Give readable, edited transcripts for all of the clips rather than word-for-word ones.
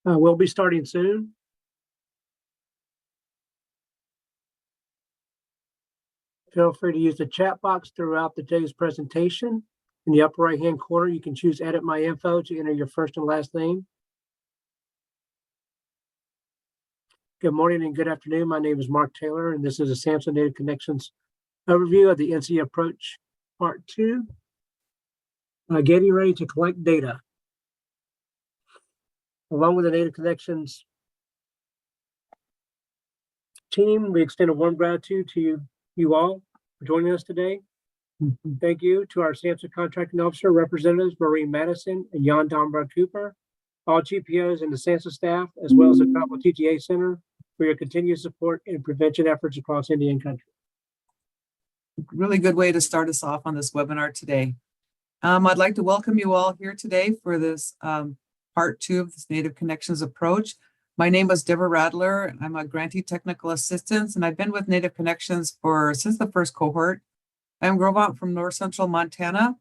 We'll be starting soon. Feel free to use the chat box throughout the day's presentation. In the upper right-hand corner, you can choose Edit My Info to enter your first and last name. Good morning and good afternoon. My name is Mark Taylor, and this is a SAMHSA Native Connections overview of the NC Approach Part 2. Getting ready to collect data. Along with the Native Connections team, we extend a warm gratitude to you all for joining us today. Thank you to our SAMHSA Contracting Officer, Representatives Maureen Madison and Jan Dombrug Cooper, all GPOs and the SAMHSA staff, as well as the Tribal TTA Center, for your continued support in prevention efforts across Indian country. Really good way to start us off on this webinar today. I'd like to welcome you all here today for this part 2 of this Native Connections approach. My name is Deborah Radler. I'm a grantee technical assistant, and I've been with Native Connections since the first cohort. I'm Grovant from North Central Montana.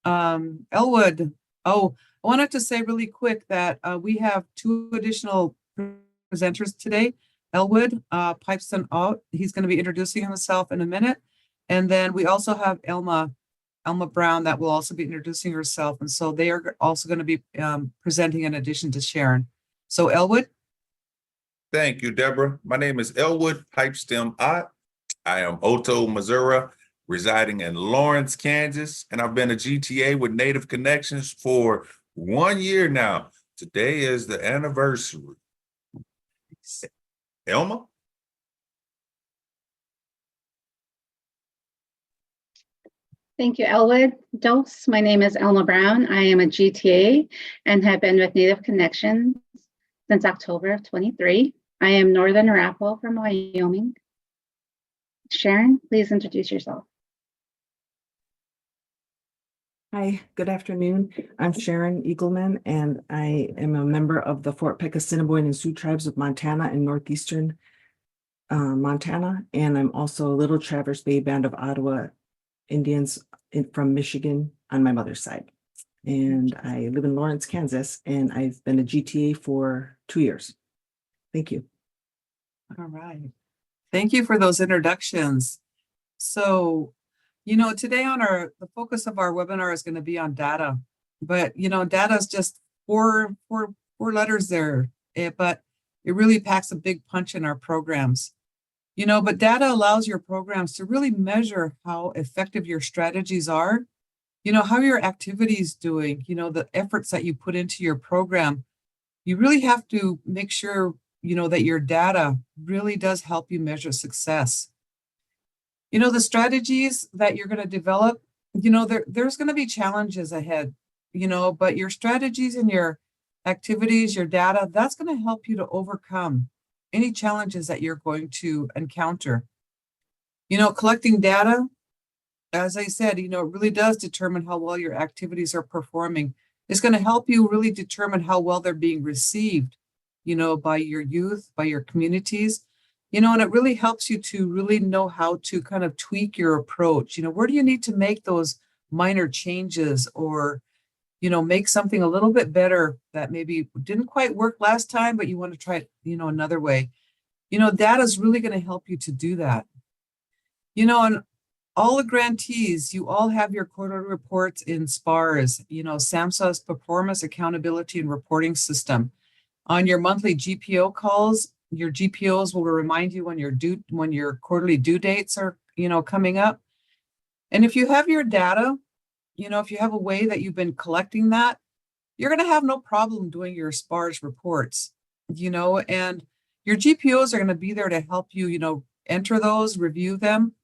Elwood. Oh, I wanted to say really quick that we have 2 additional presenters today. Elwood Pipeston out. He's going to be introducing himself in a minute. And then we also have Elma Brown that will also be introducing herself. And so they are also going to be presenting in addition to Sharon. So Elwood. Thank you, Deborah. My name is Elwood Pipestem Ott. I am Oto Missouri, residing in Lawrence, Kansas, and I've been a GTA with Native Connections for 1 year now. Today is the anniversary. Elma? Thank you, Elwood. Dose. My name is Elma Brown. I am a GTA and have been with Native Connections since October of 23. I am Northern Arapaho from Wyoming. Sharon, please introduce yourself. Hi, good afternoon. I'm Sharon Eagleman, and I am a member of the Fort Peck Assiniboine and Sioux tribes of Montana and northeastern Montana, and I'm also Little Traverse Bay Band of Ottawa Indians from Michigan on my mother's side. And I live in Lawrence, Kansas, and I've been a GTA for 2 years. Thank you. All right. Thank you for those introductions. So, today the focus of our webinar is going to be on data, but data is just four letters there, but it really packs a big punch in our programs. But data allows your programs to really measure how effective your strategies are, how your activities doing, the efforts that you put into your program. You really have to make sure, that your data really does help you measure success. The strategies that you're going to develop, there's going to be challenges ahead, but your strategies and your activities, your data, that's going to help you to overcome any challenges that you're going to encounter. Collecting data, as I said, it really does determine how well your activities are performing. It's going to help you really determine how well they're being received, by your youth, by your communities, and it really helps you to really know how to kind of tweak your approach. Where do you need to make those minor changes or, make something a little bit better that maybe didn't quite work last time, but you want to try it, another way. Data is really going to help you to do that. And all the grantees, you all have your quarterly reports in SPARS, SAMHSA's Performance Accountability and Reporting System. On your monthly GPO calls, your GPOs will remind you when your quarterly due dates are, coming up. And if you have your data, if you have a way that you've been collecting that, you're going to have no problem doing your SPARS reports, and your GPOs are going to be there to help you, enter those, review them,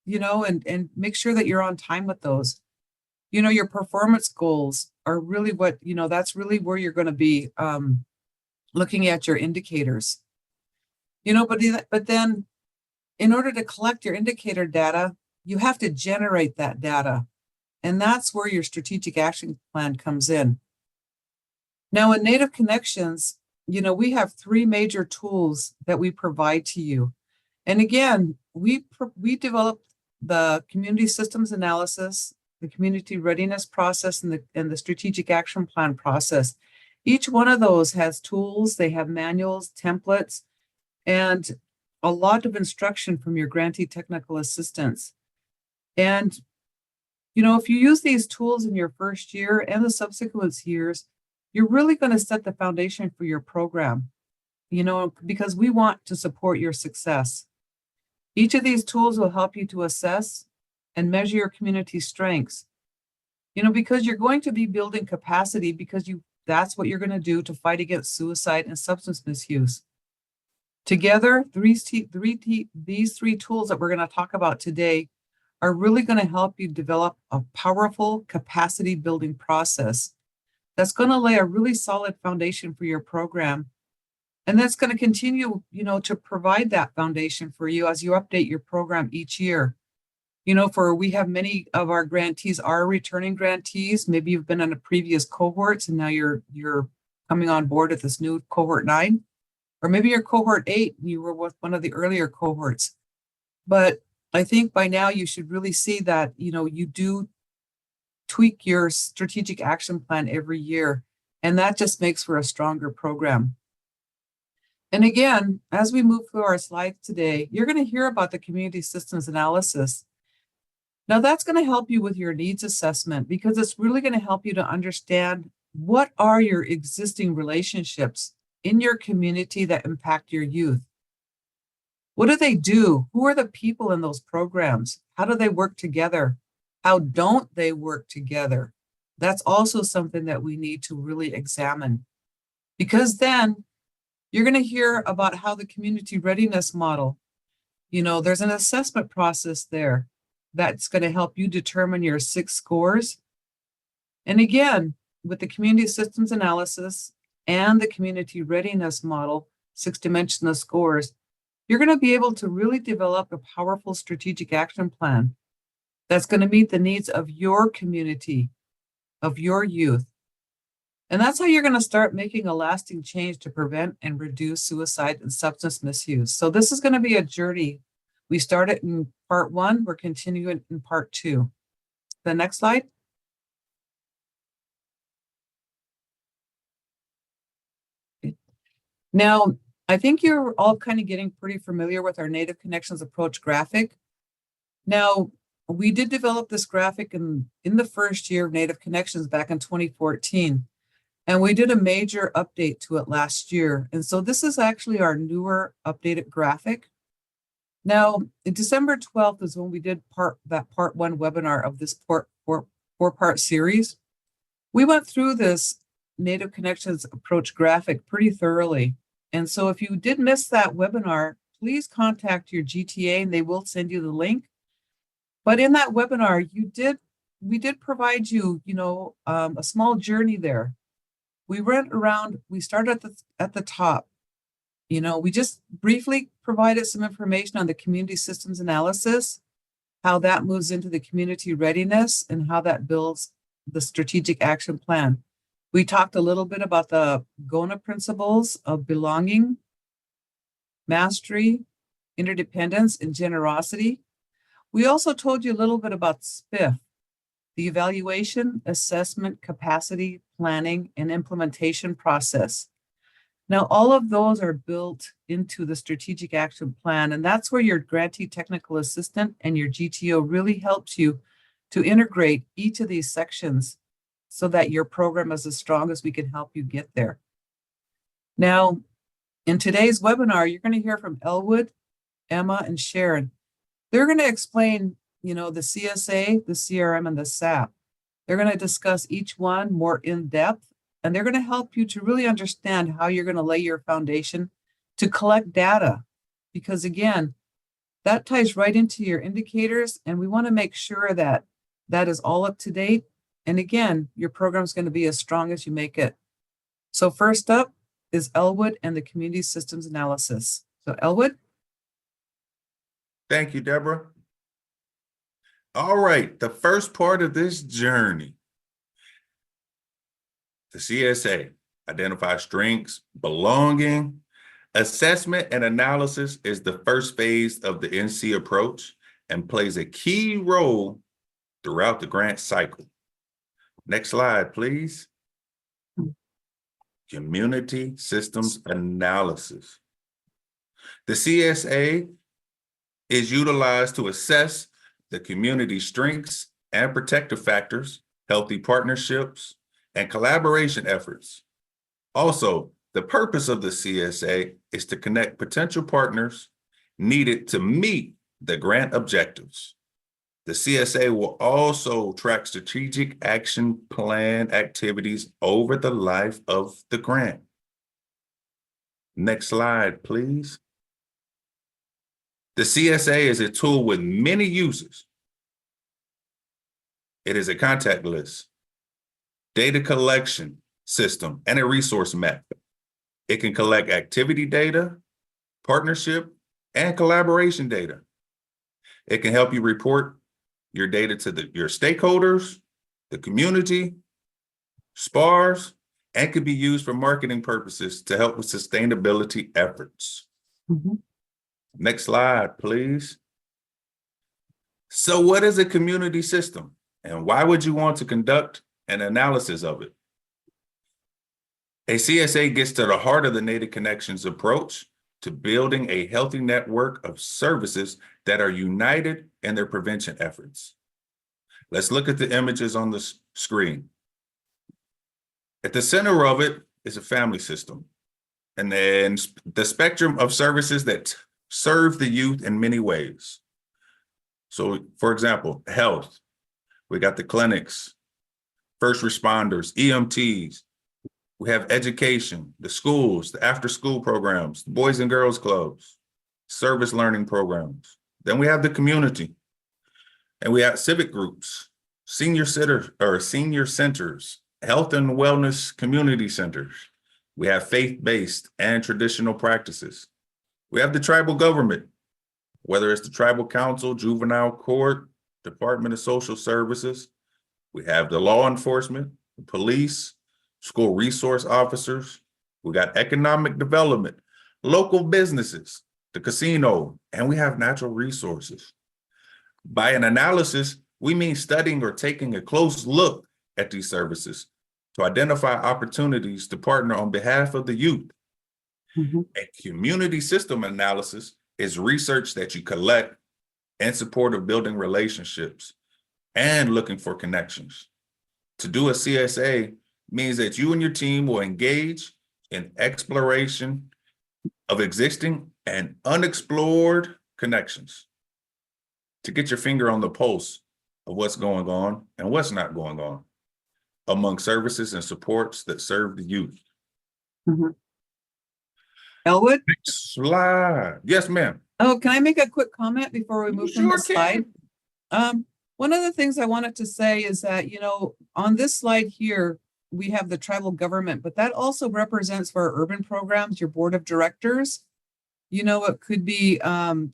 and make sure that you're on time with those. Your performance goals are really what, that's really where you're going to be looking at your indicators. But then in order to collect your indicator data, you have to generate that data. And that's where your strategic action plan comes in. Now in Native Connections, we have 3 major tools that we provide to you. And again, we developed the community systems analysis, the community readiness process, and the strategic action plan process. Each one of those has tools, they have manuals, templates, and a lot of instruction from your grantee technical assistants. And, if you use these tools in your first year and the subsequent years, you're really going to set the foundation for your program, because we want to support your success. Each of these tools will help you to assess and measure your community strengths, because you're going to be building capacity because that's what you're going to do to fight against suicide and substance misuse. Together, these 3 tools that we're going to talk about today are really going to help you develop a powerful capacity building process that's going to lay a really solid foundation for your program. And that's going to continue, to provide that foundation for you as you update your program each year. We have many of our grantees are returning grantees. Maybe you've been on a previous cohorts and now you're coming on board at this new cohort 9, or maybe you're cohort 8 and you were with one of the earlier cohorts. But I think by now you should really see that, you do tweak your strategic action plan every year, and that just makes for a stronger program. And again, as we move through our slides today, you're going to hear about the community systems analysis. Now that's going to help you with your needs assessment because it's really going to help you to understand what are your existing relationships in your community that impact your youth. What do they do? Who are the people in those programs? How do they work together? How don't they work together? That's also something that we need to really examine, because then you're going to hear about how the community readiness model, there's an assessment process there that's going to help you determine your 6 scores. And again, with the community systems analysis and the community readiness model, 6-dimensional scores, you're going to be able to really develop a powerful strategic action plan that's going to meet the needs of your community, of your youth. And that's how you're going to start making a lasting change to prevent and reduce suicide and substance misuse. So this is going to be a journey. We started in part 1, we're continuing in part 2. The next slide. Now, I think you're all kind of getting pretty familiar with our Native Connections approach graphic. Now, we did develop this graphic in the first year of Native Connections back in 2014, and we did a major update to it last year. And so this is actually our newer updated graphic. Now, in December 12th is when we did part 1 webinar of this four-part series. We went through this Native Connections approach graphic pretty thoroughly. And so if you did miss that webinar, please contact your GTA and they will send you the link. But in that webinar, we did provide you, a small journey there. We went around, we started at the top. We just briefly provided some information on the community systems analysis, how that moves into the community readiness, and how that builds the strategic action plan. We talked a little bit about the GONA principles of belonging, mastery, interdependence, and generosity. We also told you a little bit about SPIF, the evaluation, assessment, capacity, planning, and implementation process. Now, all of those are built into the strategic action plan, and that's where your grantee technical assistant and your GTO really helps you to integrate each of these sections so that your program is as strong as we can help you get there. Now, in today's webinar, you're going to hear from Elwood, Emma, and Sharon. They're going to explain, the CSA, the CRM, and the SAP. They're going to discuss each one more in depth, and they're going to help you to really understand how you're going to lay your foundation to collect data. Because again, that ties right into your indicators, and we want to make sure that that is all up to date. And again, your program is going to be as strong as you make it. So first up is Elwood and the community systems analysis. So Elwood? Thank you, Deborah. All right, the first part of this journey, the CSA, identify strengths, belonging, assessment and analysis is the first phase of the NC approach and plays a key role throughout the grant cycle. Next slide, please. Community systems analysis. The CSA is utilized to assess the community strengths and protective factors, healthy partnerships, and collaboration efforts. Also, the purpose of the CSA is to connect potential partners needed to meet the grant objectives. The CSA will also track strategic action plan activities over the life of the grant. Next slide, please. The CSA is a tool with many uses. It is a contact list, data collection system, and a resource map. It can collect activity data, partnership, and collaboration data. It can help you report your data to your stakeholders, the community, SPARs, and can be used for marketing purposes to help with sustainability efforts. Next slide, please. So what is a community system and why would you want to conduct an analysis of it? A CSA gets to the heart of the Native Connections approach to building a healthy network of services that are united in their prevention efforts. Let's look at the images on the screen. At the center of it is a family system, and then the spectrum of services that serve the youth in many ways. So, for example, health, we got the clinics, first responders, EMTs, we have education, the schools, the after-school programs, the Boys and Girls Clubs, service learning programs. Then we have the community, and we have civic groups, senior centers, health and wellness community centers. We have faith-based and traditional practices. We have the tribal government, whether it's the tribal council, juvenile court, Department of Social Services. We have the law enforcement, the police, school resource officers. We got economic development, local businesses, the casino, and we have natural resources. By an analysis, we mean studying or taking a close look at these services to identify opportunities to partner on behalf of the youth. A community system analysis is research that you collect in support of building relationships and looking for connections. To do a CSA means that you and your team will engage in exploration of existing and unexplored connections to get your finger on the pulse of what's going on and what's not going on among services and supports that serve the youth. Elwood? Next slide. Yes, ma'am. Oh, can I make a quick comment before we move to the Sure slide? can. One of the things I wanted to say is that, you know, on this slide here, we have the tribal government, but that also represents for our urban programs, your board of directors. You know, it could be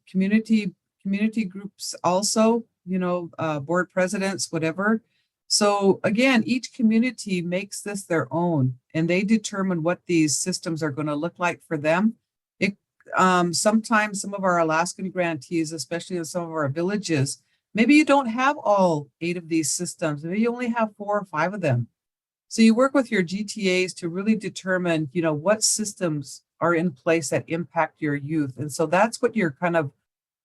community groups also, you know, board presidents, whatever. So again, each community makes this their own and they determine what these systems are going to look like for them. Sometimes some of our Alaskan grantees, especially in some of our villages, maybe you don't have all 8 of these systems. Maybe you only have 4 or 5 of them. So you work with your GTAs to really determine, you know, what systems are in place that impact your youth. And so that's what you're kind of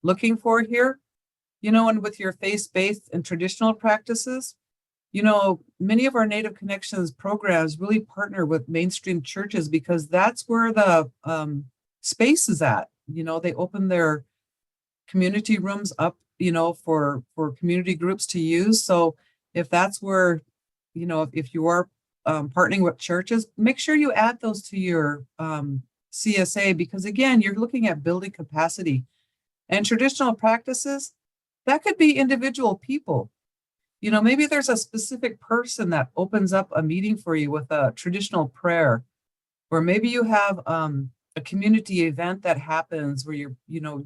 looking for here, you know, and with your faith-based and traditional practices, you know, many of our Native Connections programs really partner with mainstream churches because that's where the space is at. You know, they open their community rooms up, you know, for community groups to use. So if that's where, you know, if you are partnering with churches, make sure you add those to your CSA, because again, you're looking at building capacity. And traditional practices, that could be individual people. You know, maybe there's a specific person that opens up a meeting for you with a traditional prayer, or maybe you have a a community event that happens where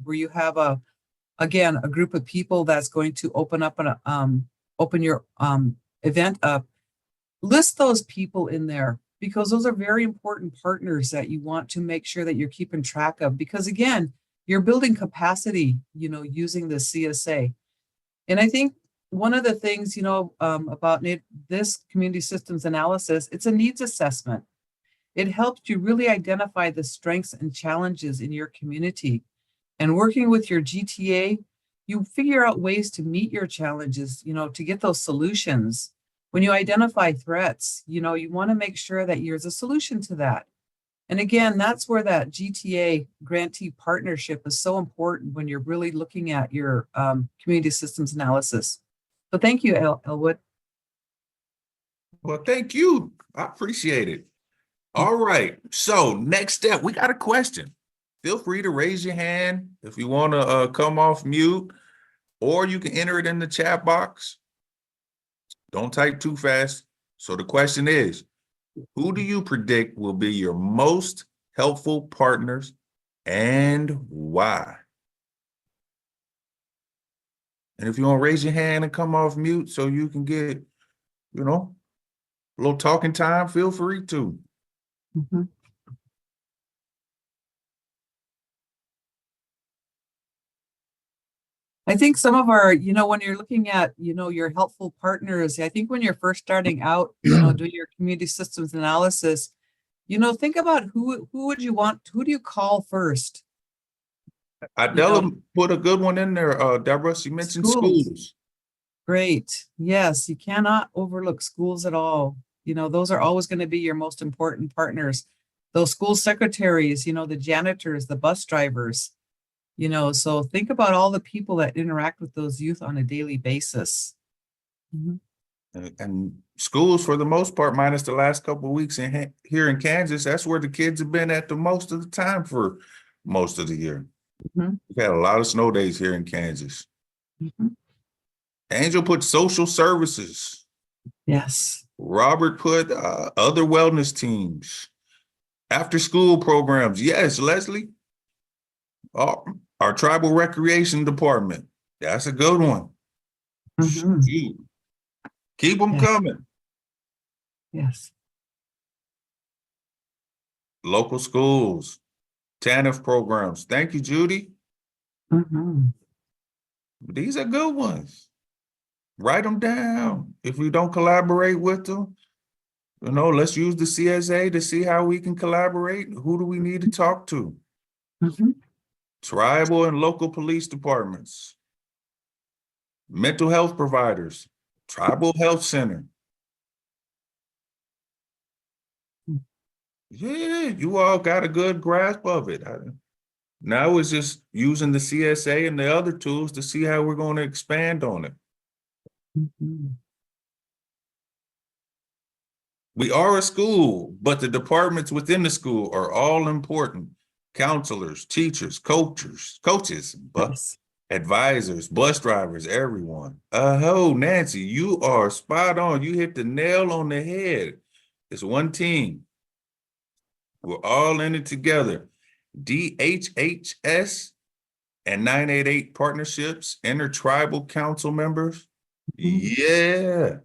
where you have again, a group of people that's going to open your event up, list those people in there because those are very important partners that you want to make sure that you're keeping track of. Because again, you're building capacity, using the CSA. And I think one of the things, about this community systems analysis, it's a needs assessment. It helps you really identify the strengths and challenges in your community. And working with your GTA, you figure out ways to meet your challenges, to get those solutions. When you identify threats, you want to make sure that there's a solution to that. And again, that's where that GTA grantee partnership is so important when you're really looking at your community systems analysis. So thank you, Elwood. Well, thank you. I appreciate it. All right. So next step, we got a question. Feel free to raise your hand if you want to come off mute, or you can enter it in the chat box. Don't type too fast. So the question is, who do you predict will be your most helpful partners and why? And if you want to raise your hand and come off mute so you can get, a little talking time, feel free to. Mhm. I think some of our, when you're looking at, your helpful partners, I think when you're first starting out, doing your community systems analysis, think about who do you call first? Idella put a good one in there, Deborah. She mentioned schools. Great. Yes, you cannot overlook schools at all. Those are always going to be your most important partners. Those school secretaries, the janitors, the bus drivers, so think about all the people that interact with those youth on a daily basis. Mhm. And schools, for the most part, minus the last couple of weeks here in Kansas, that's where the kids have been at the most of the time for most of the year. Mhm. We've had a lot of snow days here in Kansas. Mhm. Angel put social services. Yes. Robert put other wellness teams, after school programs. Yes, Leslie. Our tribal recreation department. That's a good one. Mhm. Shoot. Keep them Yes. coming. Yes. Local schools, TANF programs. Thank you, Judy. Mhm. These are good ones. Write them down. If we don't collaborate with them, let's use the CSA to see how we can collaborate. Who do we need to talk to? Mhm. Tribal and local police departments, mental health providers, tribal health center. Yeah, you all got a good grasp of it. Now it's just using the CSA and the other tools to see how we're going to expand on it. Mhm. We are a school, but the departments within the school are all important. Counselors, teachers, coaches, Yes. advisors, bus drivers, everyone. Nancy, you are spot on. You hit the nail on the head. It's one team. We're all in it together. DHHS and 988 partnerships, intertribal council members. Mhm. Yeah.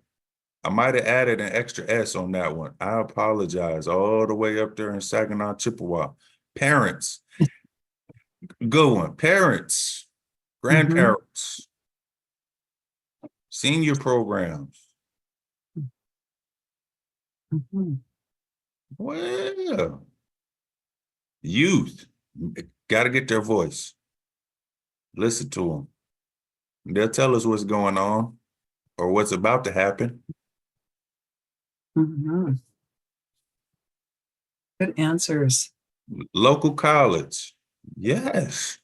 I might have added an extra S on that one. I apologize. All the way up there in Saginaw, Chippewa. Parents. Good one. Parents, grandparents, senior programs. Mhm. Well, youth. Got to get their voice. Listen to them. They'll tell us what's going on or what's about to happen. Mhm. Good answers. Local college. Yes.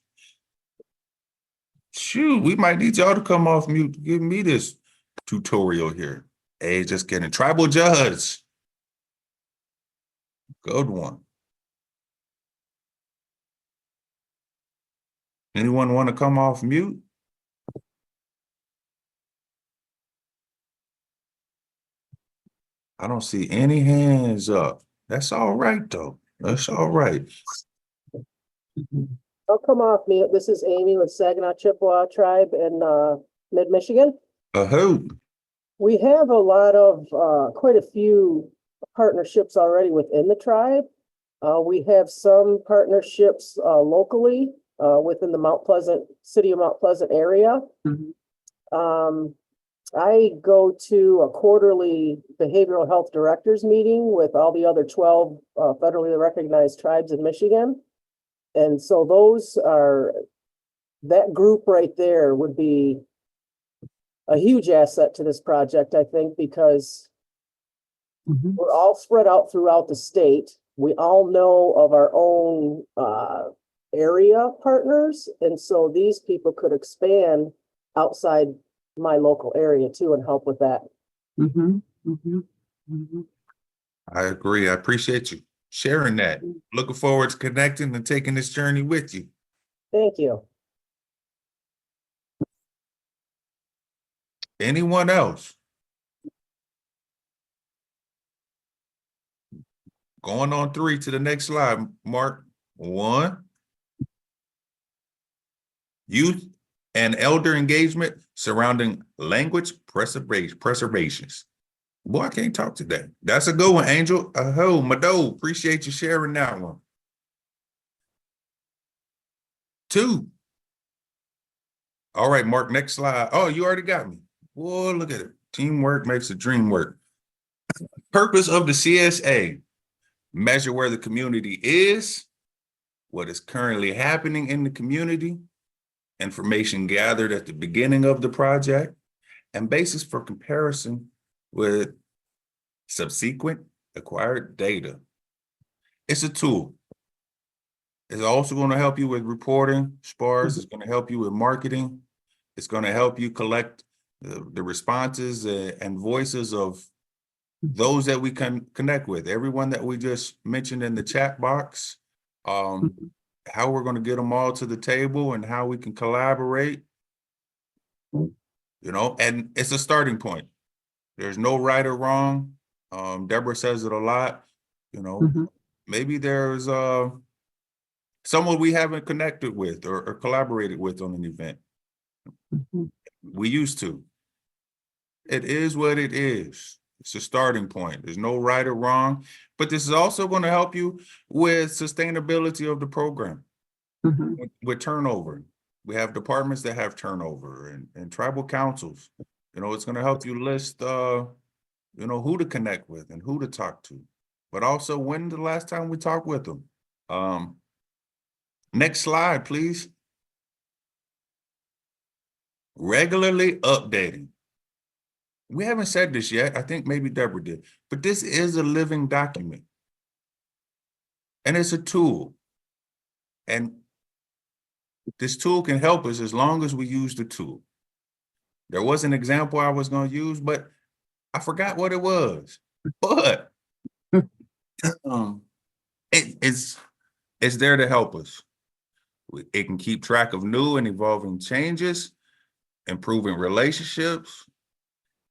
Shoot, we might need y'all to come off mute to give me this tutorial here. Hey, just kidding. Tribal judge. Good one. Anyone want to come off mute? I don't see any hands up. That's all right, though. That's all right. I'll come off mute. This is Amy with Saginaw Chippewa Tribe in mid-Michigan. Who? We have a lot of quite a few partnerships already within the tribe. We have some partnerships locally within the Mount Pleasant, city of Mount Pleasant area. I go to a quarterly behavioral health directors meeting with all the other 12 federally recognized tribes in Michigan. And so that group right there would be a huge asset to this project, I think, because we're all spread out throughout the state. We all know of our own area partners. And so these people could expand outside my local area too and help with that. I agree. I appreciate you sharing that. Looking forward to connecting and taking this journey with you. Thank you. Anyone else? Going on 3 to the next slide, Mark. 1. Youth and elder engagement surrounding language preservations. Boy, I can't talk today. That's a good one, Angel. Mado, appreciate you sharing that one. 2. All right, Mark, next slide. Oh, you already got me. Boy, look at it. Teamwork makes the dream work. Purpose of the CSA: measure where the community is, what is currently happening in the community, information gathered at the beginning of the project, and basis for comparison with subsequent acquired data. It's a tool. It's also going to help you with reporting, SPARS. It's going to help you with marketing. It's going to help you collect the responses and voices of those that we can connect with. Everyone that we just mentioned in the chat box, how we're going to get them all to the table and how we can collaborate, and it's a starting point. There's no right or wrong. Deborah says it a lot, maybe there's someone we haven't connected with or collaborated with on an event. We used to. It is what it is. It's a starting point. There's no right or wrong, but this is also going to help you with sustainability of the program, with turnover. We have departments that have turnover and tribal councils. It's going to help you list, who to connect with and who to talk to, but also when the last time we talked with them. Next slide, please. Regularly updating. We haven't said this yet. I think maybe Deborah did, but this is a living document. And it's a tool. And this tool can help us as long as we use the tool. There was an example I was going to use, but I forgot what it was. But it's there to help us. It can keep track of new and evolving changes, improving relationships,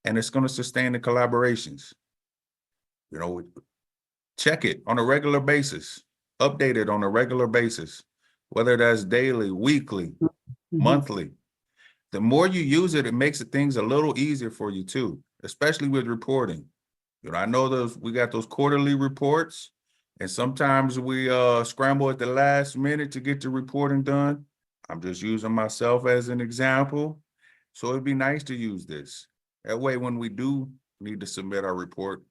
and it's going to sustain the collaborations. Check it on a regular basis, update it on a regular basis, whether that's daily, weekly, monthly. The more you use it, it makes things a little easier for you too, especially with reporting. I know we got those quarterly reports, and sometimes we scramble at the last minute to get the reporting done. I'm just using myself as an example. So it'd be nice to use this. That way, when we do need to submit our report,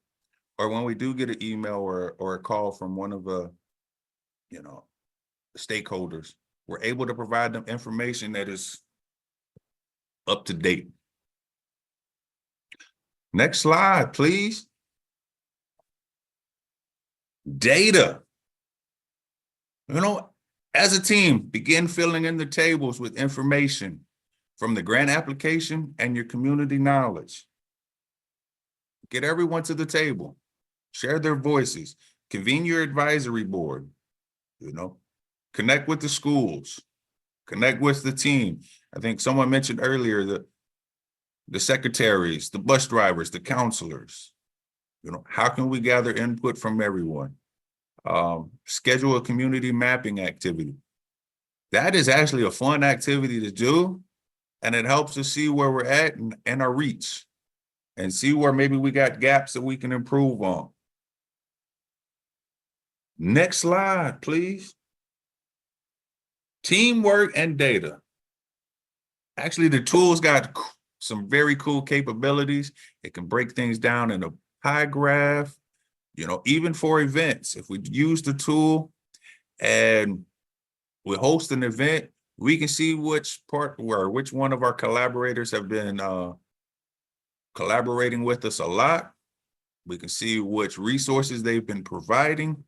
or when we do get an email or a call from one of the, stakeholders, we're able to provide them information that is up to date. Next slide, please. Data. As a team, begin filling in the tables with information from the grant application and your community knowledge. Get everyone to the table, share their voices, convene your advisory board, connect with the schools, connect with the team. I think someone mentioned earlier the secretaries, the bus drivers, the counselors. How can we gather input from everyone? Schedule a community mapping activity. That is actually a fun activity to do. And it helps us see where we're at and our reach and see where maybe we got gaps that we can improve on. Next slide, please. Teamwork and data. Actually, the tool's got some very cool capabilities. It can break things down in a pie graph, you know, even for events. If we use the tool and we host an event, we can see which one of our collaborators have been collaborating with us a lot. We can see which resources they've been providing.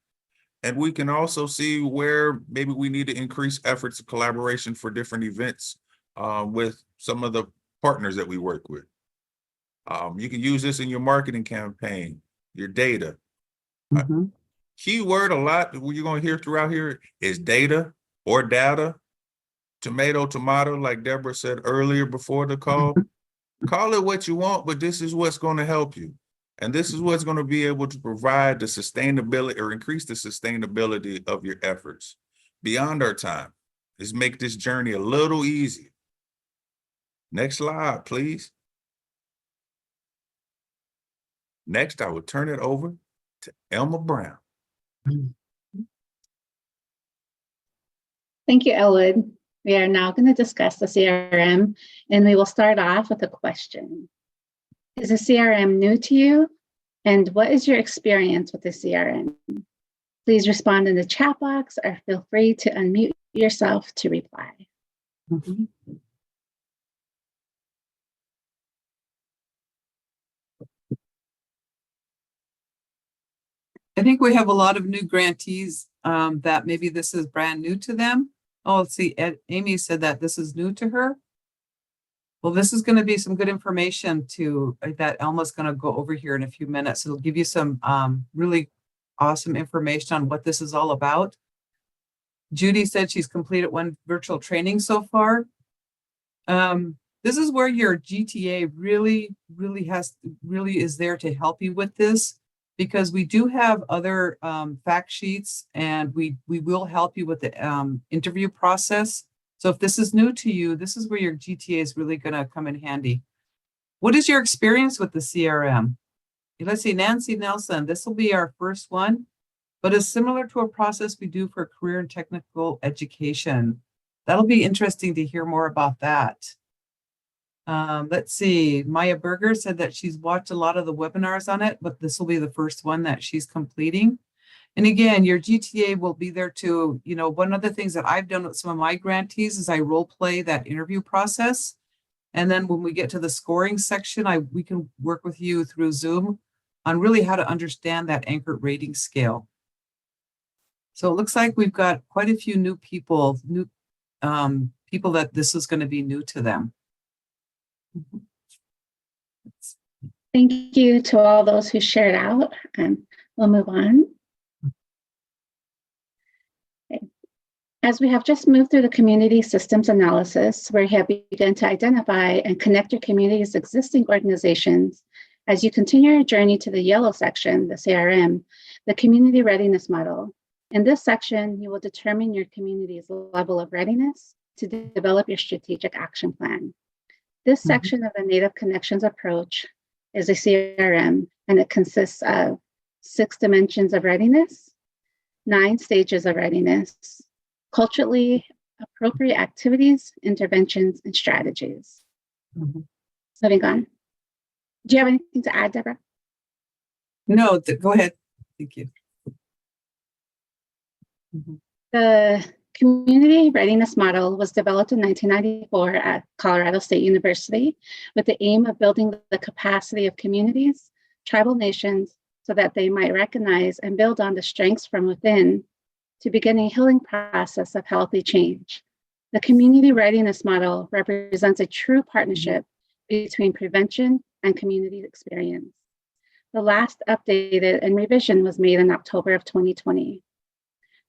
And we can also see where maybe we need to increase efforts of collaboration for different events with some of the partners that we work with. You can use this in your marketing campaign, your data. Keyword a lot that you're going to hear throughout here is data or data. Tomato, like Deborah said earlier before the call. Call it what you want, but this is what's going to help you. And this is what's going to be able to provide the sustainability or increase the sustainability of your efforts beyond our time. Let's make this journey a little easier. Next slide, please. Next, I will turn it over to Elma Brown. Thank you, Elwood. We are now going to discuss the CRM, and we will start off with a question. Is the CRM new to you? And what is your experience with the CRM? Please respond in the chat box or feel free to unmute yourself to reply. I think we have a lot of new grantees that maybe this is brand new to them. Oh, let's see, Amy said that this is new to her. Well, this is going to be some good information that Elma's going to go over here in a few minutes. It'll give you some really awesome information on what this is all about. Judy said she's completed one virtual training so far. This is where your GTA really is there to help you with this, because we do have other fact sheets, and we will help you with the interview process. So if this is new to you, this is where your GTA is really going to come in handy. What is your experience with the CRM? Let's see, Nancy Nelson, this will be our first one, but it's similar to a process we do for career and technical education. That'll be interesting to hear more about that. Let's see, Maya Berger said that she's watched a lot of the webinars on it, but this will be the first one that she's completing. And again, your GTA will be there to, you know, one of the things that I've done with some of my grantees is I role play that interview process. And then when we get to the scoring section, we can work with you through Zoom on really how to understand that anchored rating scale. So it looks like we've got quite a few new people that this is going to be new to them. Thank you to all those who shared out, and we'll move on. Okay. As we have just moved through the community systems analysis, where you have begun to identify and connect your community's existing organizations, as you continue your journey to the yellow section, the CRM, the community readiness model. In this section, you will determine your community's level of readiness to develop your strategic action plan. This section of the Native Connections approach is a CRM, and it consists of 6 dimensions of readiness, 9 stages of readiness, culturally appropriate activities, interventions, and strategies. Moving on. Do you have anything to add, Deborah? No, go ahead. Thank you. The community readiness model was developed in 1994 at Colorado State University with the aim of building the capacity of communities, tribal nations, so that they might recognize and build on the strengths from within to begin a healing process of healthy change. The community readiness model represents a true partnership between prevention and community experience. The last updated and revision was made in October of 2020.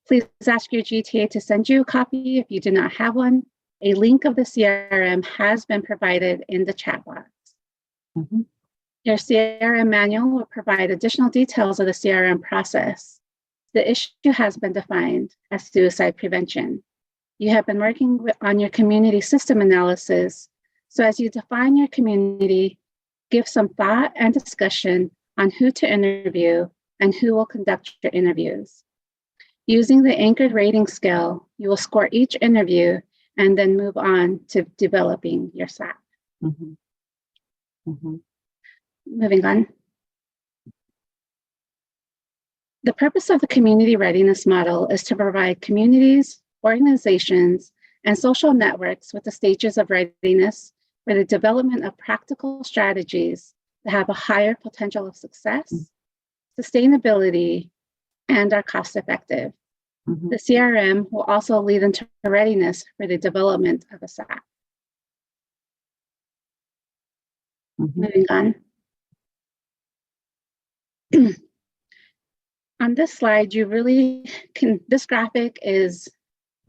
Please ask your GTA to send you a copy if you do not have one. A link of the CRM has been provided in the chat box. Your CRM manual will provide additional details of the CRM process. The issue has been defined as suicide prevention. You have been working on your community system analysis. So as you define your community, give some thought and discussion on who to interview and who will conduct your interviews. Using the anchored rating scale, you will score each interview and then move on to developing your SAP. Mhm. Mhm. Moving on. The purpose of the community readiness model is to provide communities, organizations, and social networks with the stages of readiness for the development of practical strategies that have a higher potential of success, sustainability, and are cost-effective. Mhm. The CRM will also lead into readiness for the development of a SAP. Mhm. Moving on. On this slide, you really can, this graphic is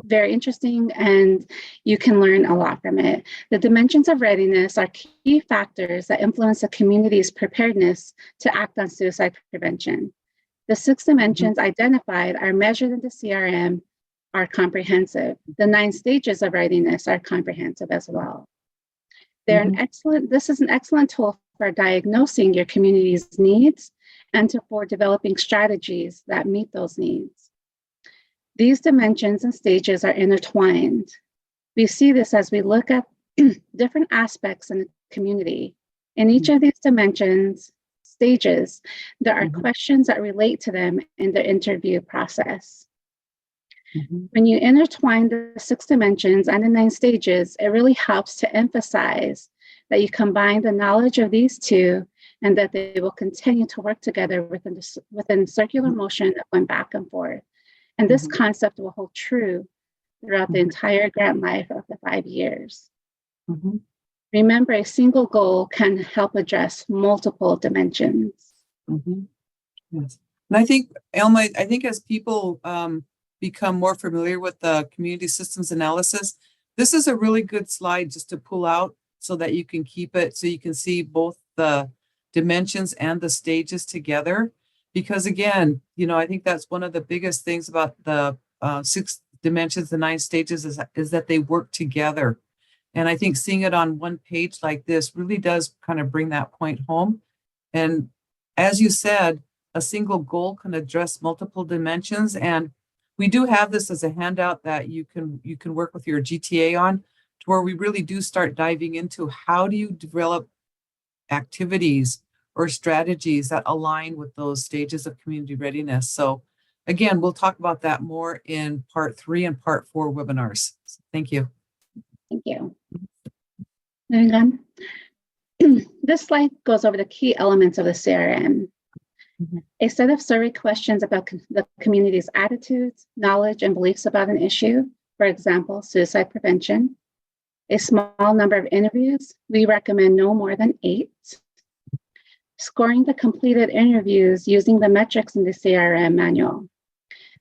very interesting and you can learn a lot from it. The dimensions of readiness are key factors that influence a community's preparedness to act on suicide prevention. The 6 dimensions identified are measured in the CRM are comprehensive. The 9 stages of readiness are comprehensive as well. They're an excellent, this is an excellent tool for diagnosing your community's needs and for developing strategies that meet those needs. These dimensions and stages are intertwined. We see this as we look at different aspects in the community. In each of these dimensions, stages, there are questions that relate to them in the interview process. When you intertwine the 6 dimensions and the 9 stages, it really helps to emphasize that you combine the knowledge of these 2 and that they will continue to work together within circular motion that went back and forth. And this concept will hold true throughout the entire grant life of the 5 years. Remember, a single goal can help address multiple dimensions. Yes. And I think, Elma, I think as people become more familiar with the community systems analysis, this is a really good slide just to pull out so that you can keep it, so you can see both the dimensions and the stages together. Because again, I think that's one of the biggest things about the 6 dimensions, the 9 stages is that they work together. And I think seeing it on one page like this really does kind of bring that point home. And as you said, a single goal can address multiple dimensions. And we do have this as a handout that you can work with your GTA on, to where we really do start diving into how do you develop activities or strategies that align with those stages of community readiness. So again, we'll talk about that more in part 3 and part 4 webinars. So thank you. Thank you. Moving on. This slide goes over the key elements of the CRM. A set of survey questions about the community's attitudes, knowledge, and beliefs about an issue, for example, suicide prevention. A small number of interviews. We recommend no more than 8. Scoring the completed interviews using the metrics in the CRM manual.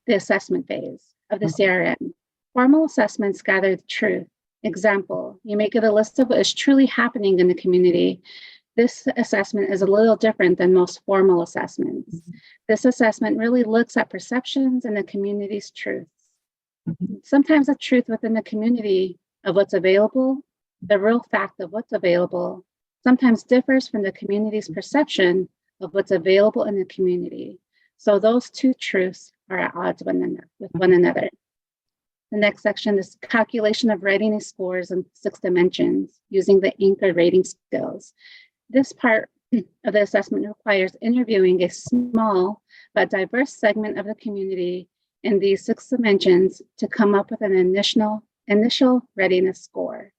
The assessment phase of the CRM. Formal assessments gather the truth. Example, you may get a list of what is truly happening in the community. This assessment is a little different than most formal assessments. This assessment really looks at perceptions and the community's truths. Sometimes the truth within the community of what's available, the real fact of what's available, sometimes differs from the community's perception of what's available in the community. So those 2 truths are at odds with one another. The next section is calculation of readiness scores in 6 dimensions using the anchored rating skills. This part of the assessment requires interviewing a small but diverse segment of the community in these 6 dimensions to come up with an initial readiness score.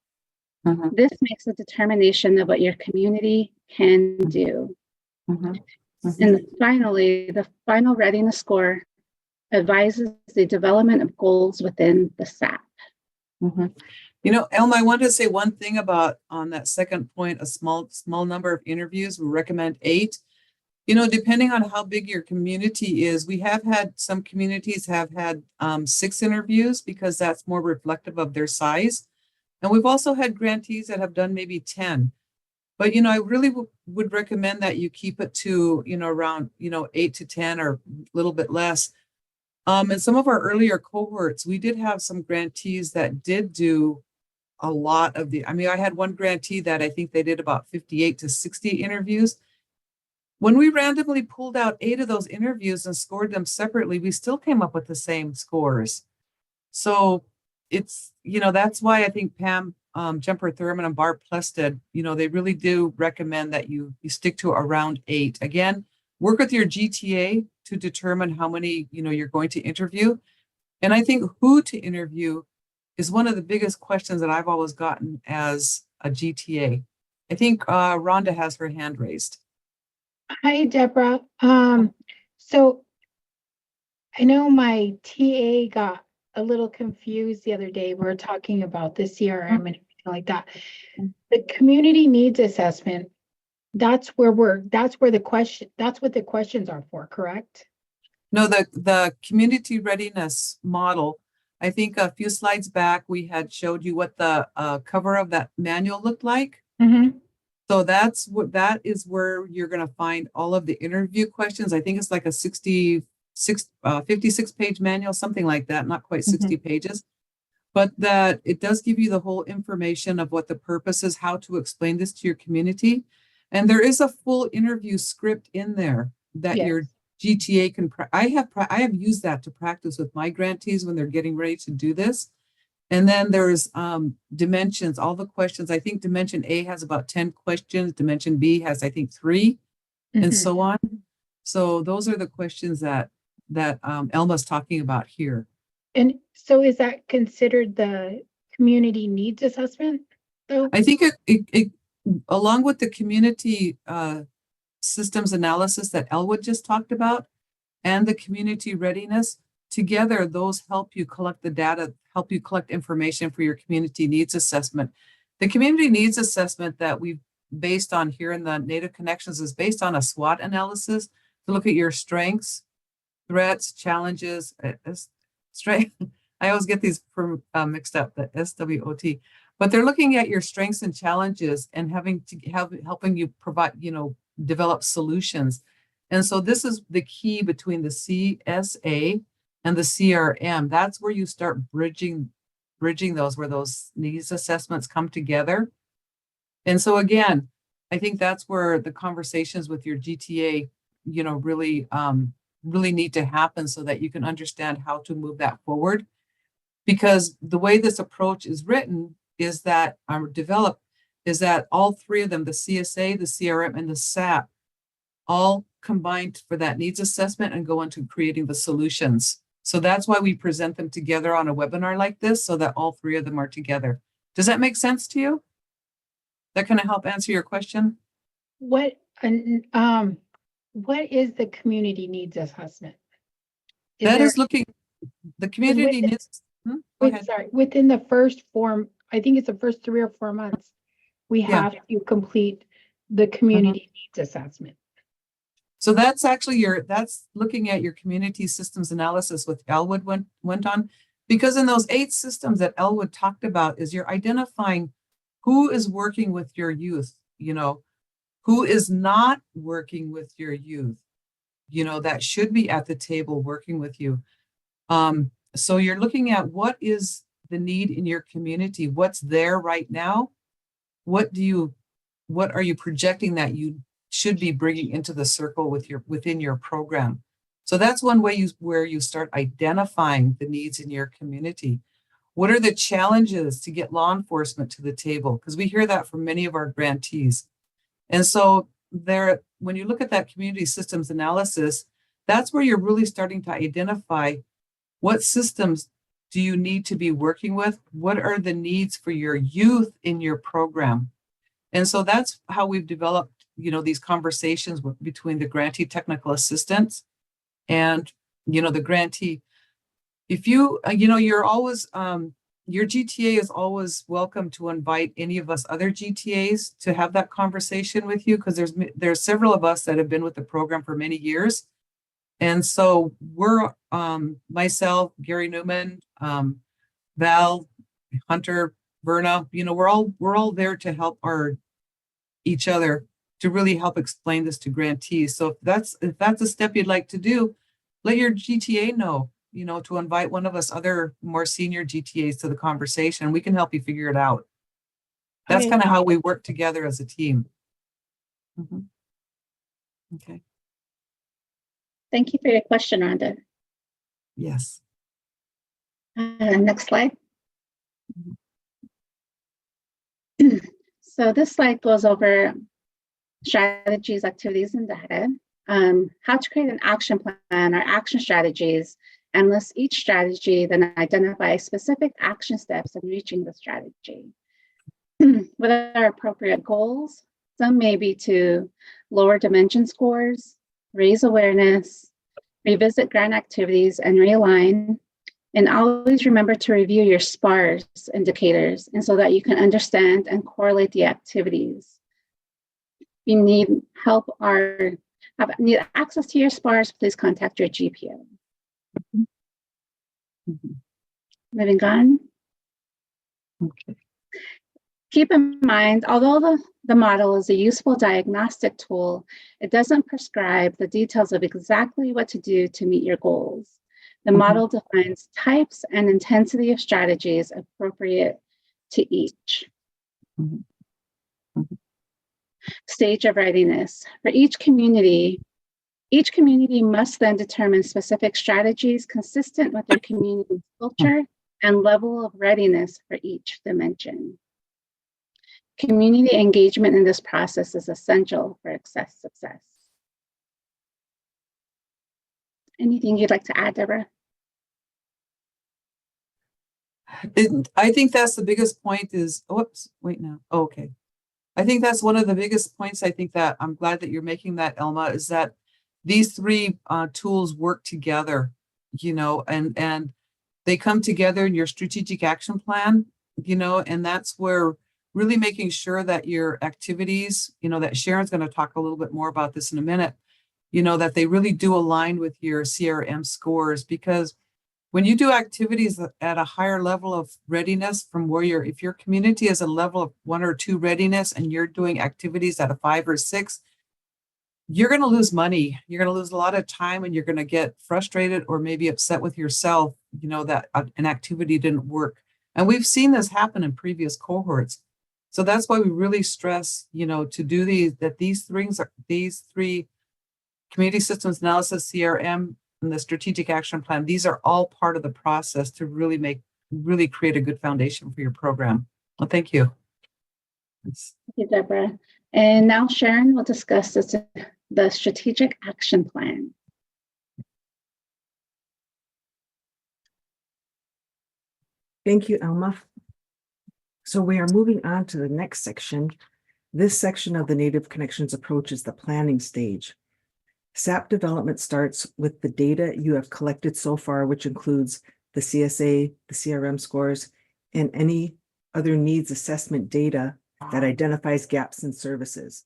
This makes a determination of what your community can do. And finally, the final readiness score advises the development of goals within the SAP. Elma, I wanted to say one thing about on that second point, a small number of interviews. We recommend 8. Depending on how big your community is, we have had some communities have had 6 interviews because that's more reflective of their size. And we've also had grantees that have done maybe 10. But, I really would recommend that you keep it to, around, 8 to 10 or a little bit less. In some of our earlier cohorts, we did have some grantees that did do a lot of I mean, I had one grantee that I think they did about 58 to 60 interviews. When we randomly pulled out 8 of those interviews and scored them separately, we still came up with the same scores. So it's, that's why I think Pam Jumper Thurman and Barb Plested, they really do recommend that you stick to around 8. Again, work with your GTA to determine how many, you're going to interview. And I think who to interview is one of the biggest questions that I've always gotten as a GTA. I think Rhonda has her hand raised. Hi, Deborah. So I know my TA got a little confused the other day. We were talking about the CRM and everything like that. The community needs assessment, that's what the questions are for, correct? No, the community readiness model, I think a few slides back, we had showed you what the cover of that manual looked like. Mm-hmm. So that is where you're going to find all of the interview questions. I think it's like a 56 page manual, something like that, not quite 60 pages, but that it does give you the whole information of what the purpose is, how to explain this to your community. And there is a full interview script in there that your GTA can, I have used that to practice with my grantees when they're getting ready to do this. And then there's dimensions, all the questions. I think dimension A has about 10 questions. Dimension B has, I think, 3, and so on. So those are the questions that Elma's talking about here. And so is that considered the community needs assessment though? I think it along with the community systems analysis that Elwood just talked about and the community readiness, together, those help you collect the data, help you collect information for your community needs assessment. The community needs assessment that we've based on here in the Native Connections is based on a SWOT analysis to look at your strengths, threats, challenges, strength. I always get these mixed up, the SWOT, but they're looking at your strengths and challenges and helping you provide, develop solutions. And so this is the key between the CSA and the CRM. That's where you start bridging those, where those needs assessments come together. And so again, I think that's where the conversations with your GTA, really need to happen so that you can understand how to move that forward. Because the way this approach is written is that developed is that all 3 of them, the CSA, the CRM, and the SAP, all combined for that needs assessment and go into creating the solutions. So that's why we present them together on a webinar like this, so that all 3 of them are together. Does that make sense to you? That kind of help answer your question? What is the community needs assessment? The community needs. Go ahead. Sorry, within the first form, I think it's the first 3 or 4 months, we have to complete the community needs assessment. So that's actually that's looking at your community systems analysis with Elwood went on, because in those 8 systems that Elwood talked about is you're identifying who is working with your youth, who is not working with your youth, that should be at the table working with you. So you're looking at what is the need in your community, what's there right now, what are you projecting that you should be bringing into the circle within your program. So that's one way where you start identifying the needs in your community. What are the challenges to get law enforcement to the table? Because we hear that from many of our grantees. And so when you look at that community systems analysis, that's where you're really starting to identify what systems do you need to be working with? What are the needs for your youth in your program? And so that's how we've developed these conversations between the grantee technical assistants and, the grantee. If you're always, your GTA is always welcome to invite any of us other GTAs to have that conversation with you, because there's several of us that have been with the program for many years. And so we're, myself, Gary Newman, Val, Hunter, Verna, we're all there to help each other to really help explain this to grantees. So if that's a step you'd like to do, let your GTA know. you know, to invite one of us other more senior GTAs to the conversation. We can help you figure it out. That's Okay. kind of how we work together as a team. Mhm. Okay, Thank you for your question, Rhonda. yes. Next slide. So this slide goes over strategies, activities, and data. How to create an action plan or action strategies, and list each strategy, then identify specific action steps in reaching the strategy. What are appropriate goals? Some may be to lower dimension scores, raise awareness, revisit grant activities, and realign. And always remember to review your SPARS indicators, and so that you can understand and correlate the activities. If you need help or need access to your SPARS, please contact your GPO. Mhm. Moving on. Okay. Keep in mind, although the model is a useful diagnostic tool, it doesn't prescribe the details of exactly what to do to meet your goals. The Mhm. model defines types and intensity of strategies appropriate to each. Mhm. Mhm. Stage of readiness. For each community must then determine specific strategies consistent with their community's culture and level of readiness for each dimension. Community engagement in this process is essential for success. Anything you'd like to add, Deborah? I think that's the biggest point is, whoops, wait now. Oh, okay. I think that's one of the biggest points. I think that I'm glad that you're making that, Elma, is that these three tools work together, you know, and they come together in your strategic action plan, you know, and that's where really making sure that your activities, you know, that Sharon's going to talk a little bit more about this in a minute, you know, that they really do align with your CRM scores, because when you do activities at a higher level of readiness from where if your community is a level of 1 or 2 readiness and you're doing activities at a 5 or 6, you're going to lose money. You're going to lose a lot of time, and you're going to get frustrated or maybe upset with yourself, you know, that an activity didn't work. And we've seen this happen in previous cohorts. So that's why we really stress, you know, to do these three community systems analysis, CRM, and the strategic action plan, these are all part of the process to really create a good foundation for your program. Well, thank you. Thank you, Deborah. And now Sharon will discuss the strategic action plan. Thank you, Elma. So we are moving on to the next section. This section of the Native Connections approach is the planning stage. SAP development starts with the data you have collected so far, which includes the CSA, the CRM scores, and any other needs assessment data that identifies gaps in services.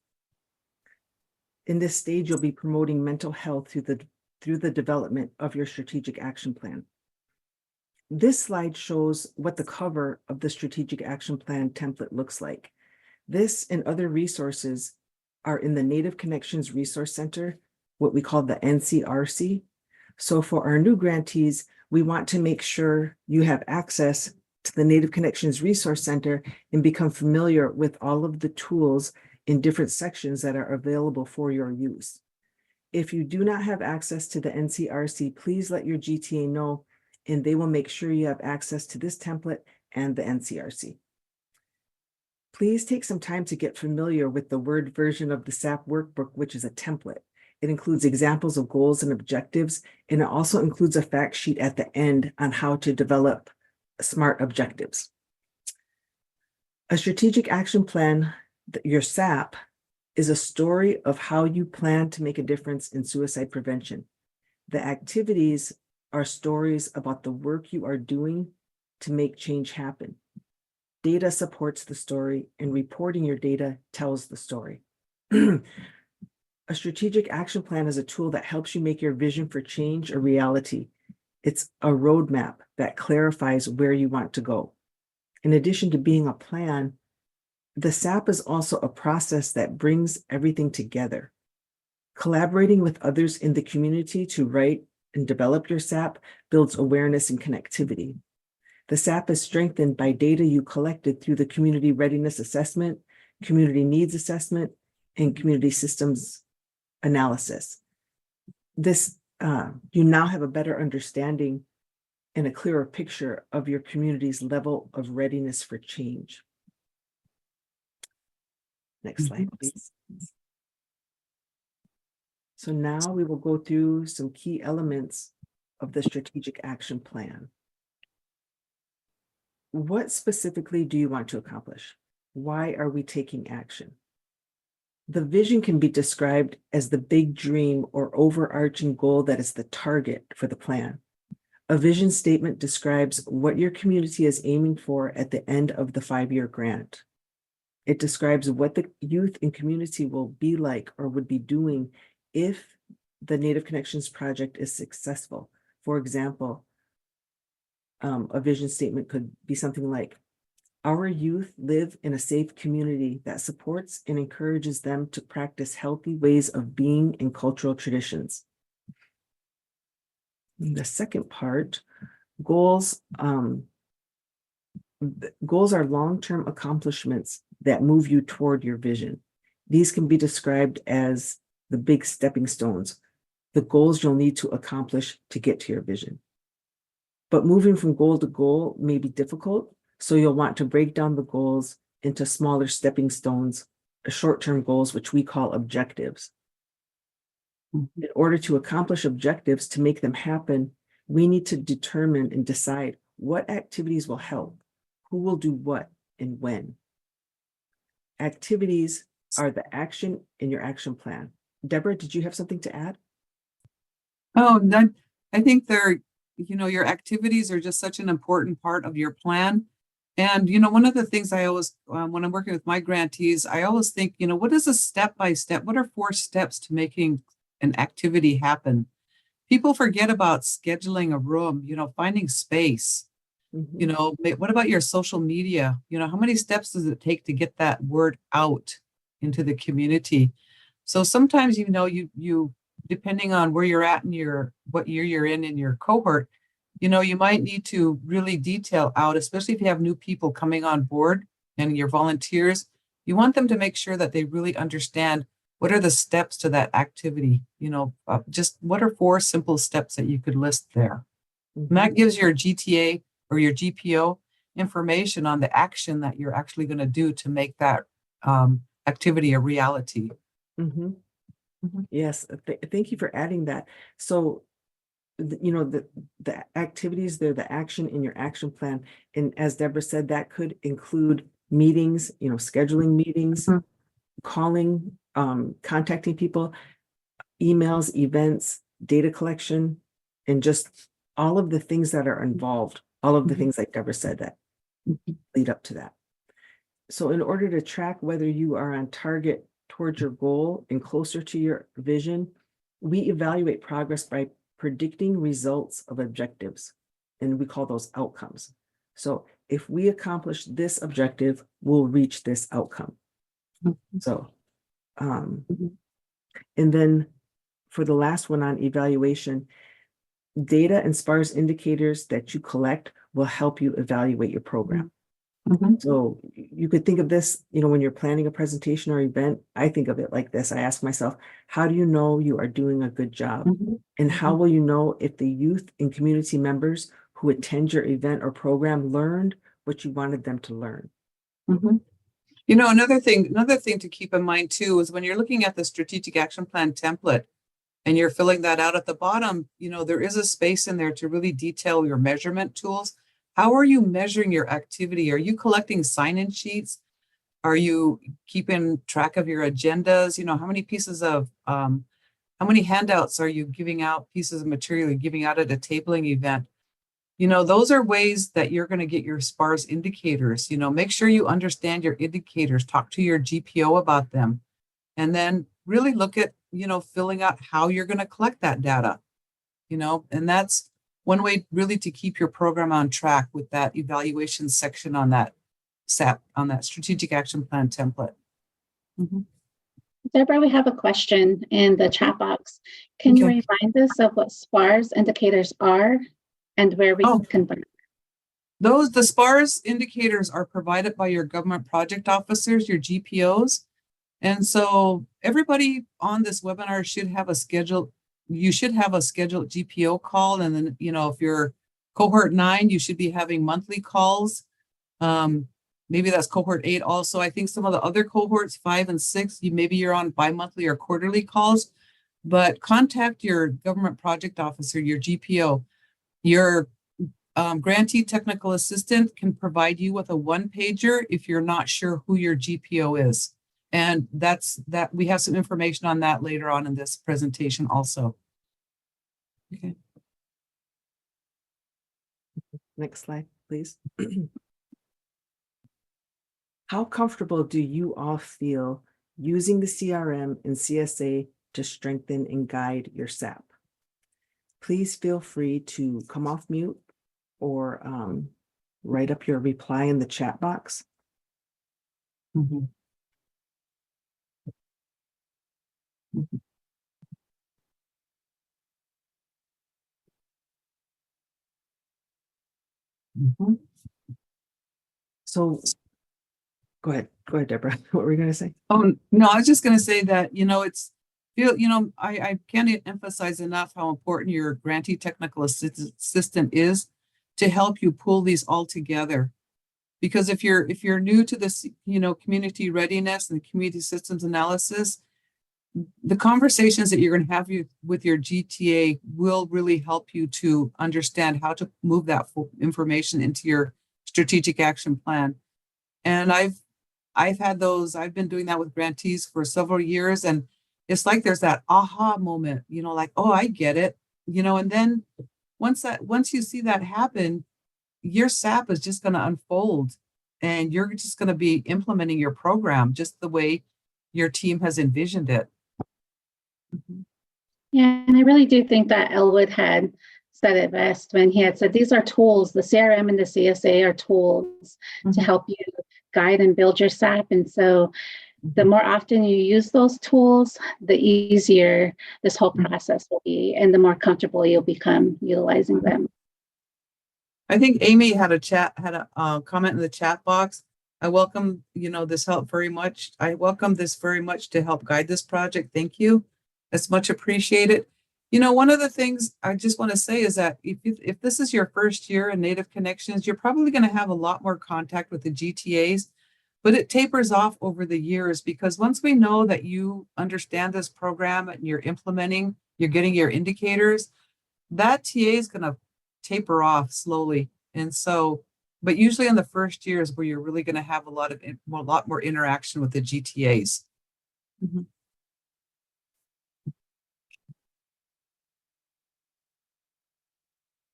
In this stage, you'll be promoting mental health through the development of your strategic action plan. This slide shows what the cover of the strategic action plan template looks like. This and other resources are in the Native Connections Resource Center, what we call the NCRC. So for our new grantees, we want to make sure you have access to the Native Connections Resource Center and become familiar with all of the tools in different sections that are available for your use. If you do not have access to the NCRC, please let your GTA know, and they will make sure you have access to this template and the NCRC. Please take some time to get familiar with the Word version of the SAP workbook, which is a template. It includes examples of goals and objectives, and it also includes a fact sheet at the end on how to develop SMART objectives. A strategic action plan, your SAP, is a story of how you plan to make a difference in suicide prevention. The activities are stories about the work you are doing to make change happen. Data supports the story, and reporting your data tells the story. A strategic action plan is a tool that helps you make your vision for change a reality. It's a roadmap that clarifies where you want to go. In addition to being a plan, the SAP is also a process that brings everything together. Collaborating with others in the community to write and develop your SAP builds awareness and connectivity. The SAP is strengthened by data you collected through the Community Readiness Assessment, Community Needs Assessment, and Community Systems Analysis. This, you now have a better understanding and a clearer picture of your community's level of readiness for change. Next slide, please. So now we will go through some key elements of the strategic action plan. What specifically do you want to accomplish? Why are we taking action? The vision can be described as the big dream or overarching goal that is the target for the plan. A vision statement describes what your community is aiming for at the end of the 5-year grant. It describes what the youth and community will be like or would be doing if the Native Connections project is successful. For example, a vision statement could be something like, our youth live in a safe community that supports and encourages them to practice healthy ways of being and cultural traditions. The second part, goals. Goals are long-term accomplishments that move you toward your vision. These can be described as the big stepping stones, the goals you'll need to accomplish to get to your vision. But moving from goal to goal may be difficult, so you'll want to break down the goals into smaller stepping stones, short-term goals, which we call objectives. In order to accomplish objectives, to make them happen, we need to determine and decide what activities will help, who will do what, and when. Activities are the action in your action plan. Deborah, did you have something to add? Oh, I think your activities are just such an important part of your plan. And, one of the things I always, when I'm working with my grantees, I always think, what is a step-by-step? What are 4 steps to making an activity happen? People forget about scheduling a room, finding space. What about your social media? How many steps does it take to get that word out into the community? So sometimes, you depending on where you're at in what year you're in your cohort, you might need to really detail out, especially if you have new people coming on board and your volunteers, you want them to make sure that they really understand what are the steps to that activity. Just what are 4 simple steps that you could list there? And that gives your GTA or your GPO information on the action that you're actually going to do to make that activity a reality. Yes, thank you for adding that. So, the activities, they're the action in your action plan. And as Deborah said, that could include meetings, scheduling meetings, calling, contacting people, emails, events, data collection, and just all of the things that are involved, all of the things like Deborah said that lead up to that. So in order to track whether you are on target towards your goal and closer to your vision, we evaluate progress by predicting results of objectives, and we call those outcomes. So if we accomplish this objective, we'll reach this outcome. So, and then for the last one on evaluation, data and sparse indicators that you collect will help you evaluate your program. So you could think of this, when you're planning a presentation or event, I think of it like this. I ask myself, how do you know you are doing a good job? And how will you know if the youth and community members who attend your event or program learned what you wanted them to learn? Another thing to keep in mind too, is when you're looking at the strategic action plan template and you're filling that out at the bottom, there is a space in there to really detail your measurement tools. How are you measuring your activity? Are you collecting sign-in sheets? Are you keeping track of your agendas? How many pieces of, how many handouts are you giving out, pieces of material you're giving out at a tabling event? Those are ways that you're going to get your SPARS indicators. Make sure you understand your indicators, talk to your GPO about them, and then really look at, filling out how you're going to collect that data, and that's one way really to keep your program on track with that evaluation section on that SAP, on that strategic action plan template. Deborah, we have a question in the chat box. Can you Okay. remind us of what SPARS indicators are and where we Oh. can find? The SPARS indicators are provided by your government project officers, your GPOs. And so everybody on this webinar should have a scheduled, you should have a scheduled GPO call. And then, if you're cohort 9, you should be having monthly calls. Maybe that's cohort 8 also. I think some of the other cohorts, 5 and 6, maybe you're on bi-monthly or quarterly calls, but contact your government project officer, your GPO. Your grantee technical assistant can provide you with a 1-pager if you're not sure who your GPO is. And that we have some information on that later on in this presentation also. Okay. Next slide, please. How comfortable do you all feel using the CRM and CSA to strengthen and guide your SAP? Please feel free to come off mute or write up your reply in the chat box. Mhm. Mhm. So go ahead, Deborah. What were you going to say? Oh, no, I was just going to say that, I can't emphasize enough how important your grantee technical assistant is to help you pull these all together. Because if you're new to this, community readiness and community systems analysis, the conversations that you're going to have with your GTA will really help you to understand how to move that information into your strategic action plan. And I've had those, I've been doing that with grantees for several years, and it's like there's that aha moment, like, oh, I get it, and then once you see that happen, your SAP is just going to unfold and you're just going to be implementing your program just the way your team has envisioned it. Yeah, and I really do think that Elwood had said it best when he had said, these are tools, the CRM and the CSA are tools to help you guide and build your SAP. And so the more often you use those tools, the easier this whole process will be and the more comfortable you'll become utilizing them. I think Amy had a comment in the chat box. I welcome, this help very much. I welcome this very much to help guide this project. Thank you. That's much appreciated. One of the things I just want to say is that if this is your first year in Native Connections, you're probably going to have a lot more contact with the GTAs, but it tapers off over the years because once we know that you understand this program and you're implementing, you're getting your indicators, that TA is going to taper off slowly. And so, but usually in the first year is where you're really going to have a lot more interaction with the GTAs. Mm-hmm.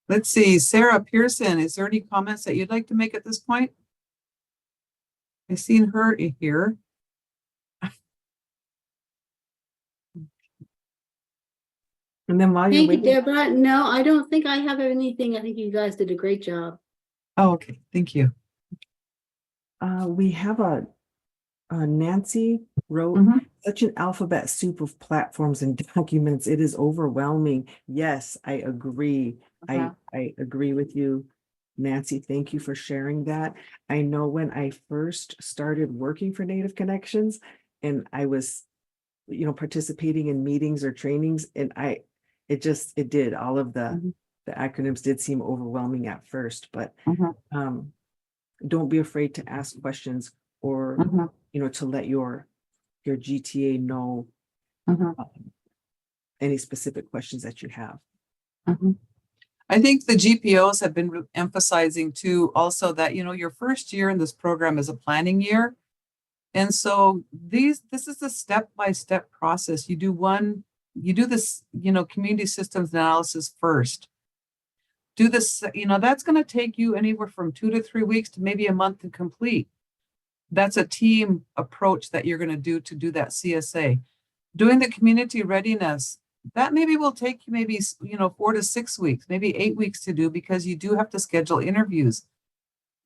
Let's see, Sarah Pearson, is there any comments that you'd like to make at this point? I've seen her here. And then while you're Thank you, waiting, Deborah. No, I don't think I have anything. I think you guys did a great job. Oh, okay, thank you. we have a Nancy wrote such an alphabet soup of platforms and documents. It is overwhelming. Yes, I agree. I agree with you, Nancy. Thank you for sharing that. I know when I first started working for Native Connections and I was, participating in meetings or trainings, and it did all of the acronyms did seem overwhelming at first, but don't be afraid to ask questions or to let your GTA know any specific questions that you have. I think the GPOs have been emphasizing too also that your first year in this program is a planning year, and so this is a step-by-step process. You do this community systems analysis first. Do this, that's going to take you anywhere from 2 to 3 weeks to maybe a month to complete. That's a team approach that you're going to do that CSA. Doing the community readiness, that maybe will take you maybe 4 to 6 weeks, maybe 8 weeks to do because you do have to schedule interviews.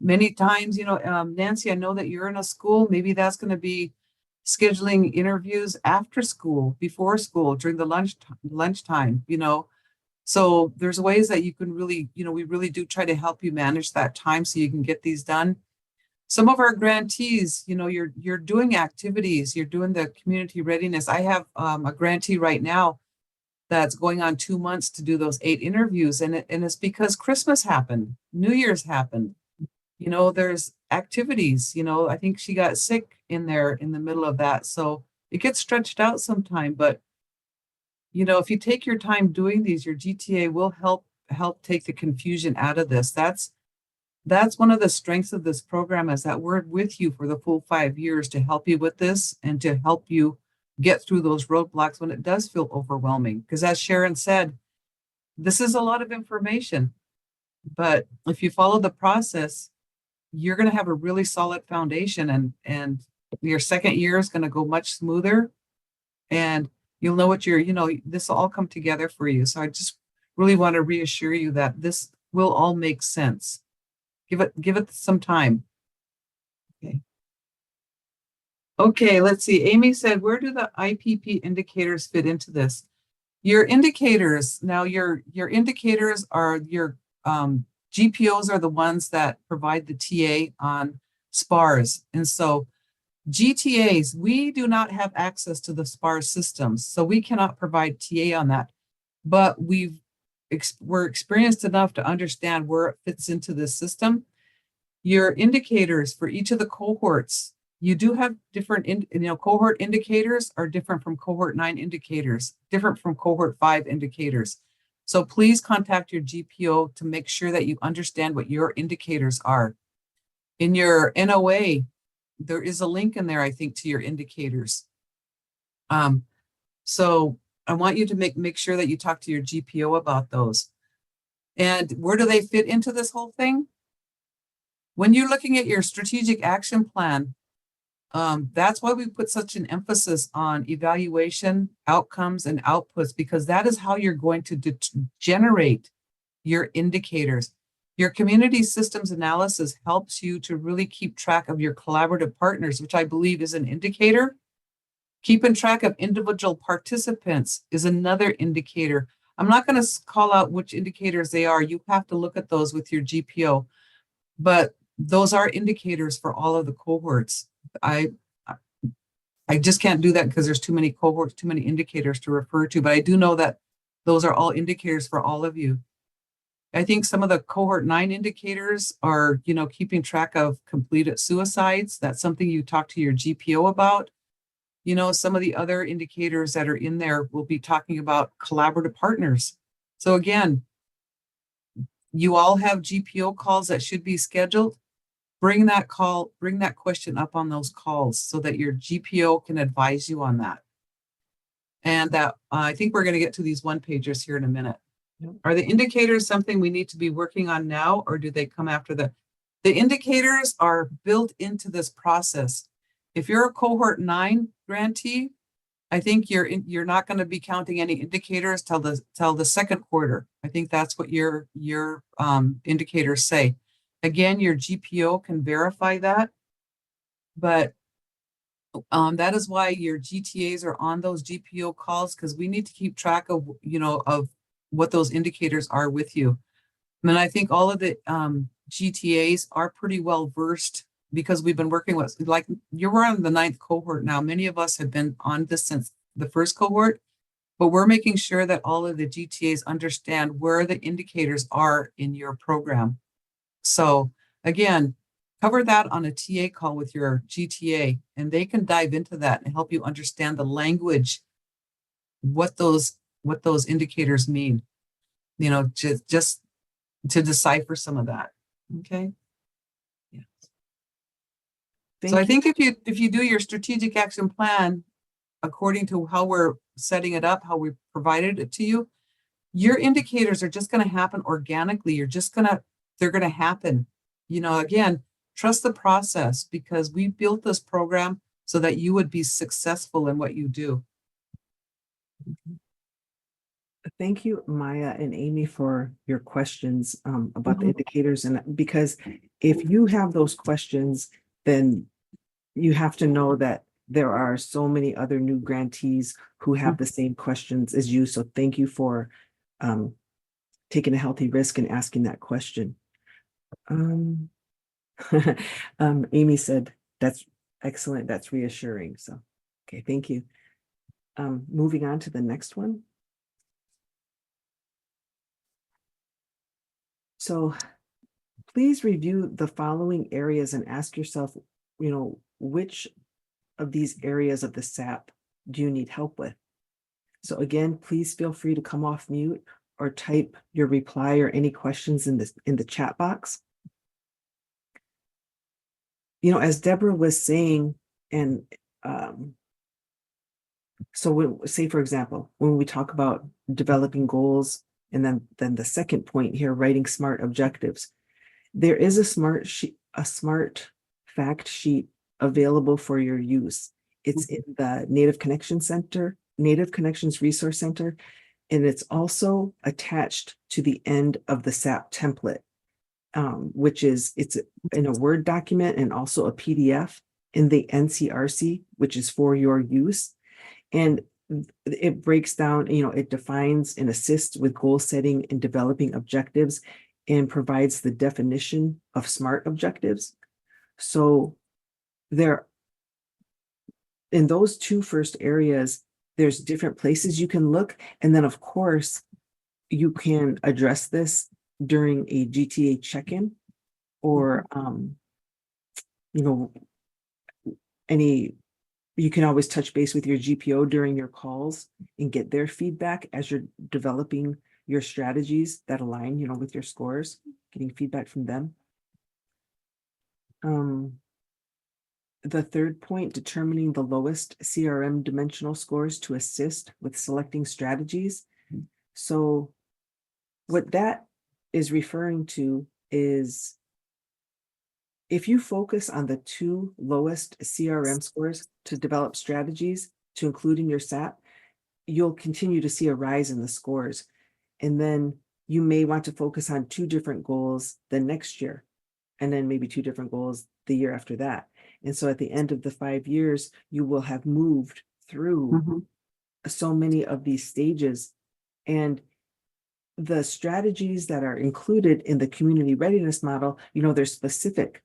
Many times, Nancy, I know that you're in a school, maybe that's going to be scheduling interviews after school, before school, during the lunchtime, you know. So there's ways that you can really, you know, we really do try to help you manage that time so you can get these done. Some of our grantees, you know, you're doing activities, you're doing the community readiness. I have a grantee right now that's going on 2 months to do those 8 interviews. And it's because Christmas happened, New Year's happened. You know, there's activities, you know, I think she got sick in there in the middle of that. So it gets stretched out sometime, but you know, if you take your time doing these, your GTA will help take the confusion out of this. That's one of the strengths of this program, is that we're with you for the full 5 years to help you with this and to help you get through those roadblocks when it does feel overwhelming. Because as Sharon said, this is a lot of information, but if you follow the process, you're going to have a really solid foundation, and your second year is going to go much smoother, and you'll know what you know, this will all come together for you. So I just really want to reassure you that this will all make sense. Give it some time. Okay. Okay, let's see. Amy said, where do the IPP indicators fit into this? Your indicators, now your indicators are your GPOs are the ones that provide the TA on SPARS. And so GTAs, we do not have access to the SPARS systems, so we cannot provide TA on that. But we're experienced enough to understand where it fits into this system. Your indicators for each of the cohorts, you do have different, cohort indicators are different from cohort 9 indicators, different from cohort 5 indicators. So please contact your GPO to make sure that you understand what your indicators are. In your NOA, there is a link in there, I think, to your indicators. So I want you to make sure that you talk to your GPO about those. And where do they fit into this whole thing? When you're looking at your strategic action plan, that's why we put such an emphasis on evaluation, outcomes, and outputs, because that is how you're going to generate your indicators. Your community systems analysis helps you to really keep track of your collaborative partners, which I believe is an indicator. Keeping track of individual participants is another indicator. I'm not going to call out which indicators they are. You have to look at those with your GPO, but those are indicators for all of the cohorts. I just can't do that because there's too many cohorts, too many indicators to refer to, but I do know that those are all indicators for all of you. I think some of the cohort 9 indicators are, keeping track of completed suicides. That's something you talk to your GPO about. Some of the other indicators that are in there will be talking about collaborative partners. So again, you all have GPO calls that should be scheduled. Bring that question up on those calls so that your GPO can advise you on that. And that I think we're going to get to these one-pagers here in a minute. Are the indicators something we need to be working on now, or do they come after the indicators are built into this process? If you're a cohort 9 grantee, I think you're not going to be counting any indicators till the second quarter. I think that's what your indicators say. Again, your GPO can verify that, but that is why your GTAs are on those GPO calls, because we need to keep track of of what those indicators are with you. And I think all of the GTAs are pretty well versed, because we've been working with, like, you're on the 9th cohort now. Many of us have been on this since the first cohort, but we're making sure that all of the GTAs understand where the indicators are in your program. So again, cover that on a TA call with your GTA, and they can dive into that and help you understand the language, what those indicators mean, just to decipher some of that. Okay. Yeah. So I think if you do your strategic action plan according to how we're setting it up, how we provided it to you, your indicators are just going to happen organically. They're going to happen. Again, trust the process, because we built this program so that you would be successful in what you do. Thank you, Maya and Amy, for your questions about the indicators. And because if you have those questions, then you have to know that there are so many other new grantees who have the same questions as you. So thank you for taking a healthy risk and asking that question. Amy said, that's excellent. That's reassuring. So, okay, thank you. Moving on to the next one. So please review the following areas and ask yourself, which of these areas of the SAP do you need help with? So again, please feel free to come off mute or type your reply or any questions in the chat box. As Deborah was saying, and so say, for example, when we talk about developing goals, and then the second point here, writing SMART objectives, there is a SMART fact sheet available for your use. It's in the Native Connections Resource Center, and it's also attached to the end of the SAP template, which it's in a Word document and also a PDF in the NCRC, which is for your use. And it breaks down, it defines and assists with goal setting and developing objectives and provides the definition of SMART objectives. So in those two first areas, there's different places you can look. And then, of course, you can address this during a GTA check-in or, you can always touch base with your GPO during your calls and get their feedback as you're developing your strategies that align, with your scores, getting feedback from them. The third point, determining the lowest CRM dimensional scores to assist with selecting strategies. So what that is referring to is if you focus on the two lowest CRM scores to develop strategies to include in your SAP, you'll continue to see a rise in the scores. And then you may want to focus on two different goals the next year, and then maybe two different goals the year after that. And so at the end of the 5 years, you will have moved through so many of these stages. And the strategies that are included in the community readiness model, they're specific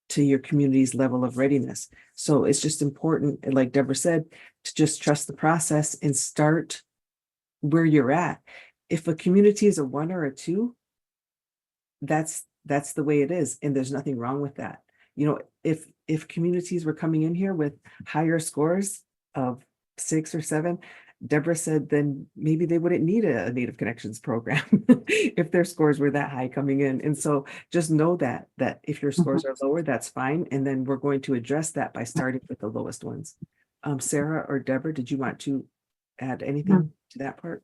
to your community's level of readiness. So it's just important, like Deborah said, to just trust the process and start where you're at. If a community is a 1 or a 2, that's the way it is. And there's nothing wrong with that. If communities were coming in here with higher scores of 6 or 7, Deborah said, then maybe they wouldn't need a Native Connections program if their scores were that high coming in. And so just know that if your scores are lower, that's fine. And then we're going to address that by starting with the lowest ones. Sarah or Deborah, did you want to add anything to that part?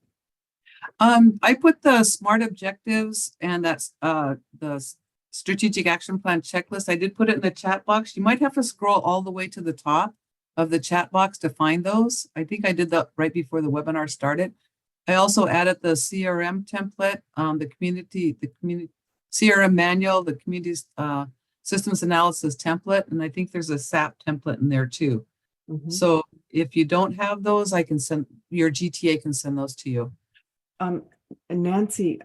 I put the SMART objectives and that's the strategic action plan checklist. I did put it in the chat box. You might have to scroll all the way to the top of the chat box to find those. I think I did that right before the webinar started. I also added the CRM template, the community CRM manual, the community's systems analysis template, and I think there's a SAP template in there too. So if you don't have those, your GTA can send those to you. Nancy,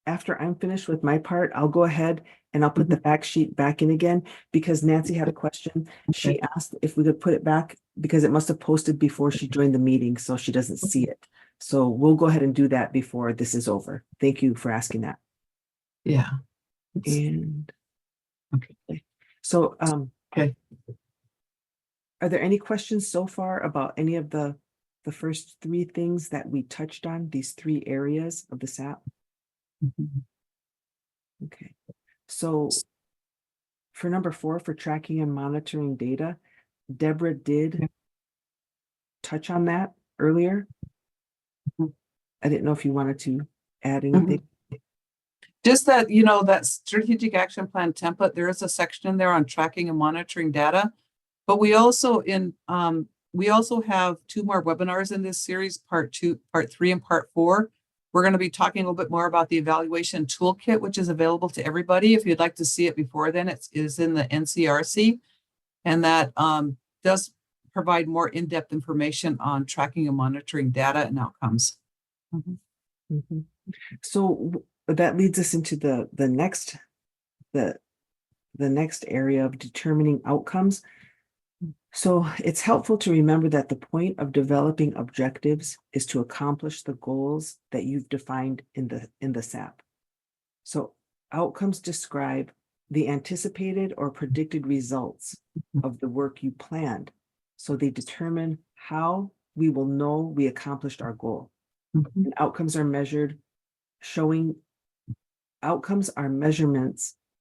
after I'm finished with my part, I'll go ahead and I'll put the fact sheet back in again because Nancy had a question. She asked if we could put it back because it must have posted before she joined the meeting, so she doesn't see it. So we'll go ahead and do that before this is over. Thank you for asking that. Yeah. And okay. So okay. Are there any questions so far about any of the first 3 things that we touched on, these 3 areas of the SAP? Okay. So for number 4, for tracking and monitoring data, Deborah did touch on that earlier. I didn't know if you wanted to add anything. Just that, that strategic action plan template, there is a section in there on tracking and monitoring data. But we also have 2 more webinars in this series, part 2, part 3, and part 4. We're going to be talking a little bit more about the evaluation toolkit, which is available to everybody. If you'd like to see it before then, it is in the NCRC. And that does provide more in-depth information on tracking and monitoring data and outcomes. Mhm. So that leads us into the next area of determining outcomes. So it's helpful to remember that the point of developing objectives is to accomplish the goals that you've defined in the SAP. So outcomes describe the anticipated or predicted results of the work you planned. So they determine how we will know we accomplished our goal. And outcomes are measurements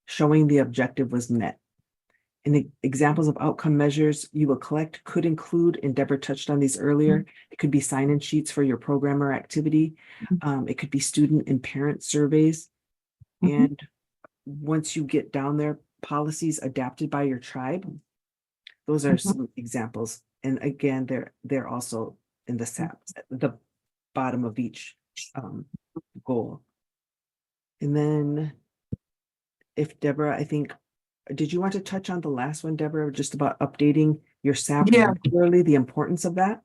showing the objective was met. And the examples of outcome measures you will collect could include, and Deborah touched on these earlier, it could be sign-in sheets for your program or activity. It could be student and parent surveys. And once you get down there, policies adapted by your tribe. Those are some examples. And again, they're also in the SAP, at the bottom of each goal. And then if Deborah, I think, did you want to touch on the last one, Deborah, just about updating your SAP Yeah. regularly, the importance of that?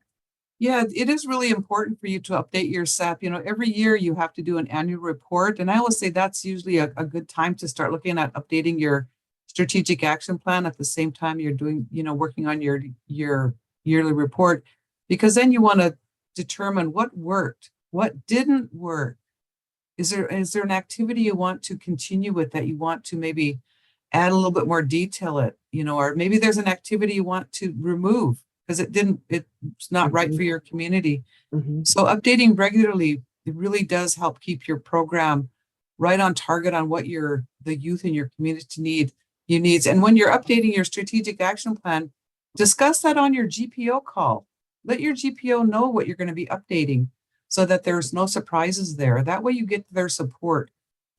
Yeah, it is really important for you to update your SAP. You know, every year you have to do an annual report. And I always say that's usually a good time to start looking at updating your strategic action plan at the same time you're doing, working on your yearly report, because then you want to determine what worked, what didn't work. Is there an activity you want to continue with that you want to maybe add a little bit more detail or maybe there's an activity you want to remove because it's not right for your community. So updating regularly, it really does help keep your program right on target on what the youth in your community needs. And when you're updating your strategic action plan, discuss that on your GPO call. Let your GPO know what you're going to be updating so that there's no surprises there. That way you get their support,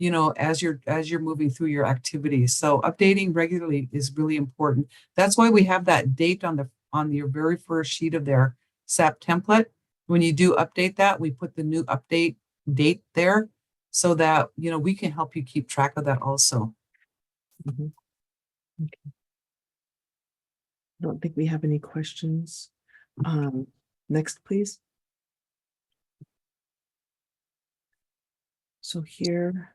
as you're moving through your activities. So updating regularly is really important. That's why we have that date on your very first sheet of their SAP template. When you do update that, we put the new update date there so that, we can help you keep track of that also. Okay. I don't think we have any questions. Next, please. So here,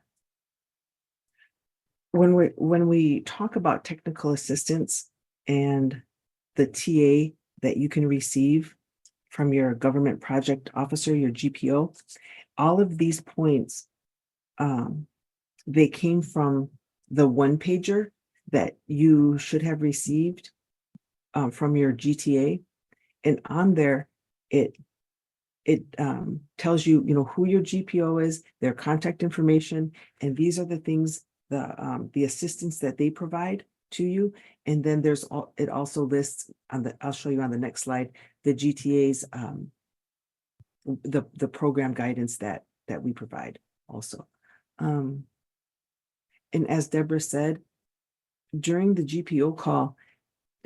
when we talk about technical assistance and the TA that you can receive from your government project officer, your GPO, all of these points, they came from the one pager that you should have received from your GTA. And on there, it tells you, who your GPO is, their contact information, and these are the things, the assistance that they provide to you. And then it also lists I'll show you on the next slide, the GTA's, the program guidance that we provide also. And as Deborah said, during the GPO call,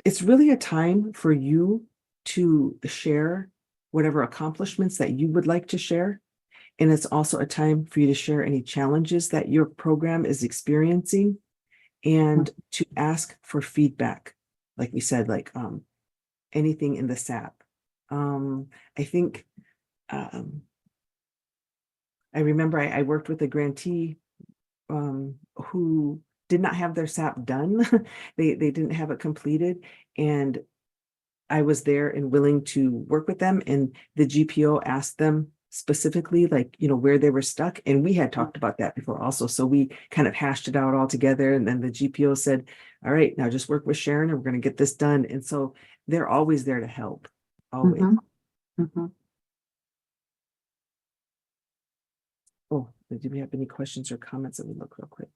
it's really a time for you to share whatever accomplishments that you would like to share. And it's also a time for you to share any challenges that your program is experiencing and to ask for feedback. Like we said, anything in the SAP. I think, I remember I worked with a grantee who did not have their SAP done. They didn't have it completed. And I was there and willing to work with them. And the GPO asked them specifically, where they were stuck. And we had talked about that before also. So we kind of hashed it out all together. And then the GPO said, all right, now just work with Sharon and we're going to get this done. And so they're always there to help. Always. Oh, did we have any questions or comments? Let me look real quick.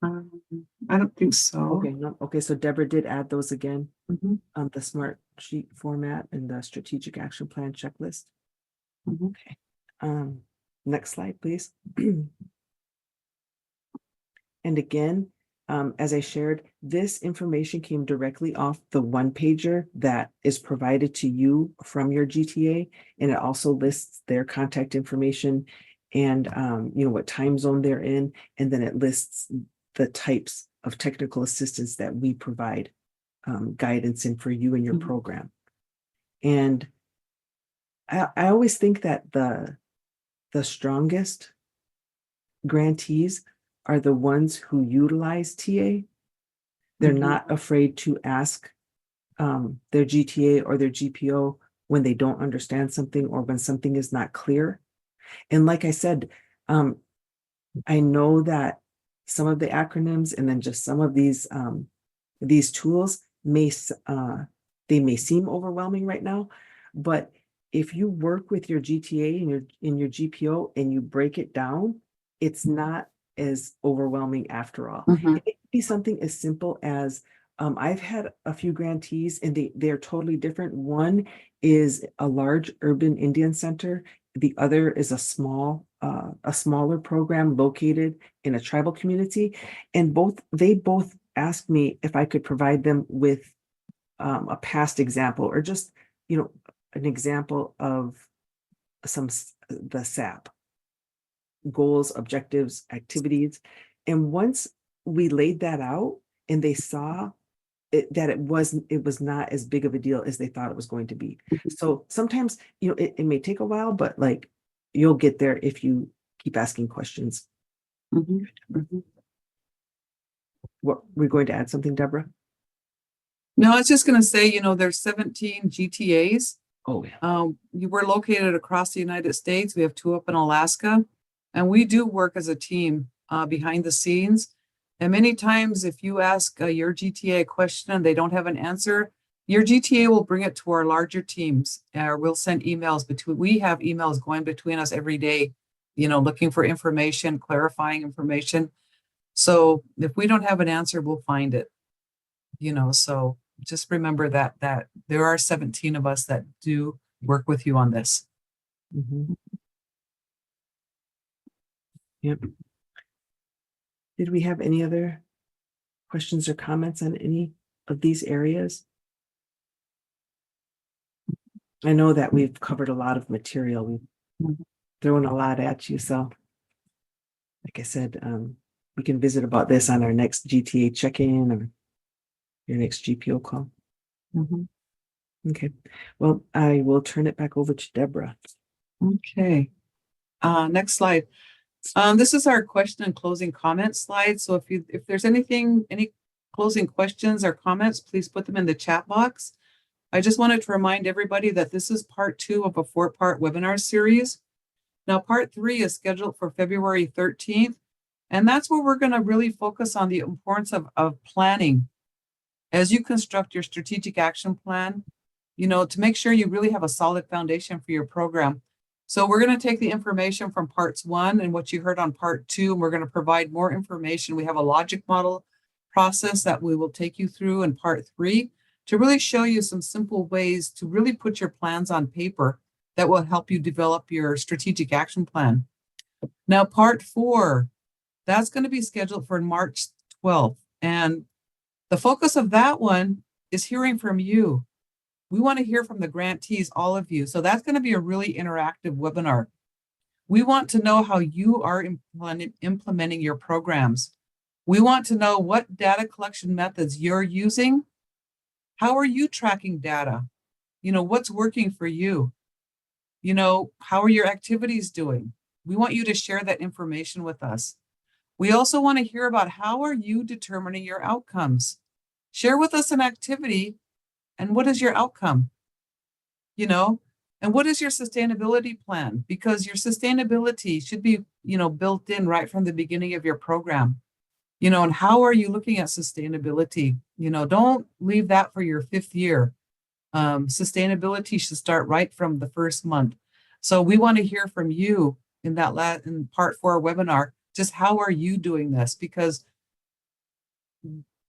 I don't think so. Okay, no, okay, so Deborah did add those again, the smart sheet format and the strategic action plan checklist. Okay, next slide, please. And again, as I shared, this information came directly off the one pager that is provided to you from your GTA, and it also lists their contact information and what time zone they're in, and then it lists the types of technical assistance that we provide guidance and for you and your Mhm. program. And I always think that the strongest grantees are the ones who utilize TA. They're Mhm. not afraid to ask their GTA or their GPO when they don't understand something or when something is not clear. And like I said, I know that some of the acronyms and then just some of these tools they may seem overwhelming right now, but if you work with your GTA and your GPO and you break it down, it's not as overwhelming after all. Mhm. It could be something as simple as I've had a few grantees and they're totally different. One is a large urban Indian center. The other is a smaller program located in a tribal community. And they both asked me if I could provide them with a past example or just, an example of the SAP goals, objectives, activities. And once we laid that out and they saw that it was not as big of a deal as they thought it was going to be. So sometimes, it may take a while, but like you'll get there if you keep asking questions. Mhm. Mhm. What, we're going to add something, Deborah? No, I was just gonna say, there's 17 GTAs. Oh, yeah. We're located across the United States. We have 2 up in Alaska, and we do work as a team behind the scenes. And many times, if you ask your GTA a question and they don't have an answer, your GTA will bring it to our larger teams, or we'll send emails between. We have emails going between us every day, looking for information, clarifying information. So if we don't have an answer, we'll find it. So just remember that there are 17 of us that do work with you on this. Mhm. Yep. Did we have any other questions or comments on any of these areas? I know that we've covered a lot of material. We've Mhm. thrown a lot at you, so like I said, we can visit about this on our next GTA check-in or your next GPO call. Mhm. Okay, well, I will turn it back over to Deborah. Okay. Next slide. This is our question and closing comment slide. So if there's any closing questions or comments, please put them in the chat box. I just wanted to remind everybody that this is part 2 of a 4-part webinar series. Now, part 3 is scheduled for February 13th, and that's where we're going to really focus on the importance of planning as you construct your strategic action plan, to make sure you really have a solid foundation for your program. So we're going to take the information from parts 1 and what you heard on part 2, and we're going to provide more information. We have a logic model process that we will take you through in part 3 to really show you some simple ways to really put your plans on paper that will help you develop your strategic action plan. Now, part 4, that's going to be scheduled for March 12th. And the focus of that one is hearing from you. We want to hear from the grantees, all of you. So that's going to be a really interactive webinar. We want to know how you are implementing your programs. We want to know what data collection methods you're using. How are you tracking data? What's working for you? How are your activities doing? We want you to share that information with us. We also want to hear about how are you determining your outcomes? Share with us an activity and what is your outcome? And what is your sustainability plan? Because your sustainability should be, built in right from the beginning of your program. And how are you looking at sustainability? Don't leave that for your 5th year. Sustainability should start right from the first month. So we want to hear from you in in part 4 webinar, just how are you doing this? Because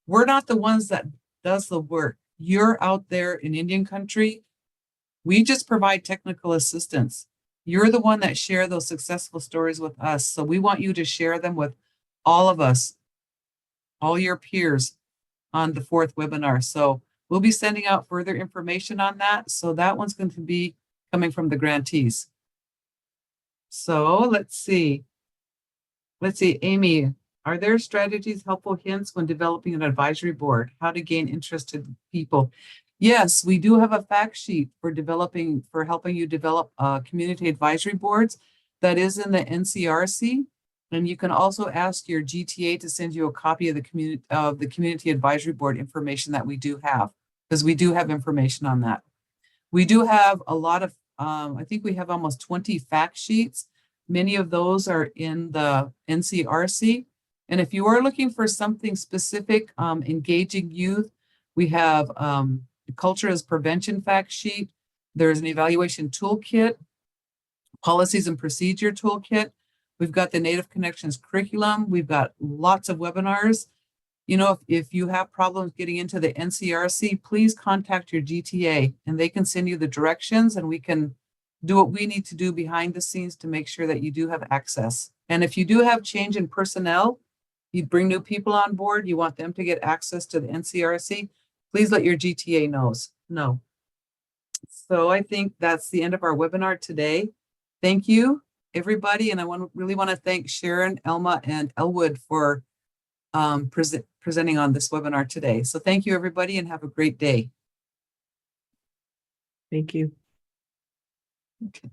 we're not the ones that does the work. You're out there in Indian country. We just provide technical assistance. You're the one that share those successful stories with us. So we want you to share them with all of us, all your peers on the 4th webinar. So we'll be sending out further information on that. So that one's going to be coming from the grantees. So let's see. Amy, Are there strategies, helpful hints when developing an advisory board? How to gain interested people? Yes, we do have a fact sheet for helping you develop community advisory boards. That is in the NCRC. And you can also ask your GTA to send you a copy of the community advisory board information that we do have, because we do have information on that. We do have a lot of, I think we have almost 20 fact sheets. Many of those are in the NCRC. And if you are looking for something specific, engaging youth, we have the Culture as Prevention fact sheet. There's an evaluation toolkit, policies and procedure toolkit. We've got the Native Connections curriculum. We've got lots of webinars. You know, if you have problems getting into the NCRC, please contact your GTA and they can send you the directions and we can do what we need to do behind the scenes to make sure that you do have access. And if you do have change in personnel, you bring new people on board, you want them to get access to the NCRC, please let your GTA know. So I think that's the end of our webinar today. Thank you, everybody. And I really want to thank Sharon, Elma, and Elwood for presenting on this webinar today. So thank you, everybody, and have a great day. Thank you. Okay.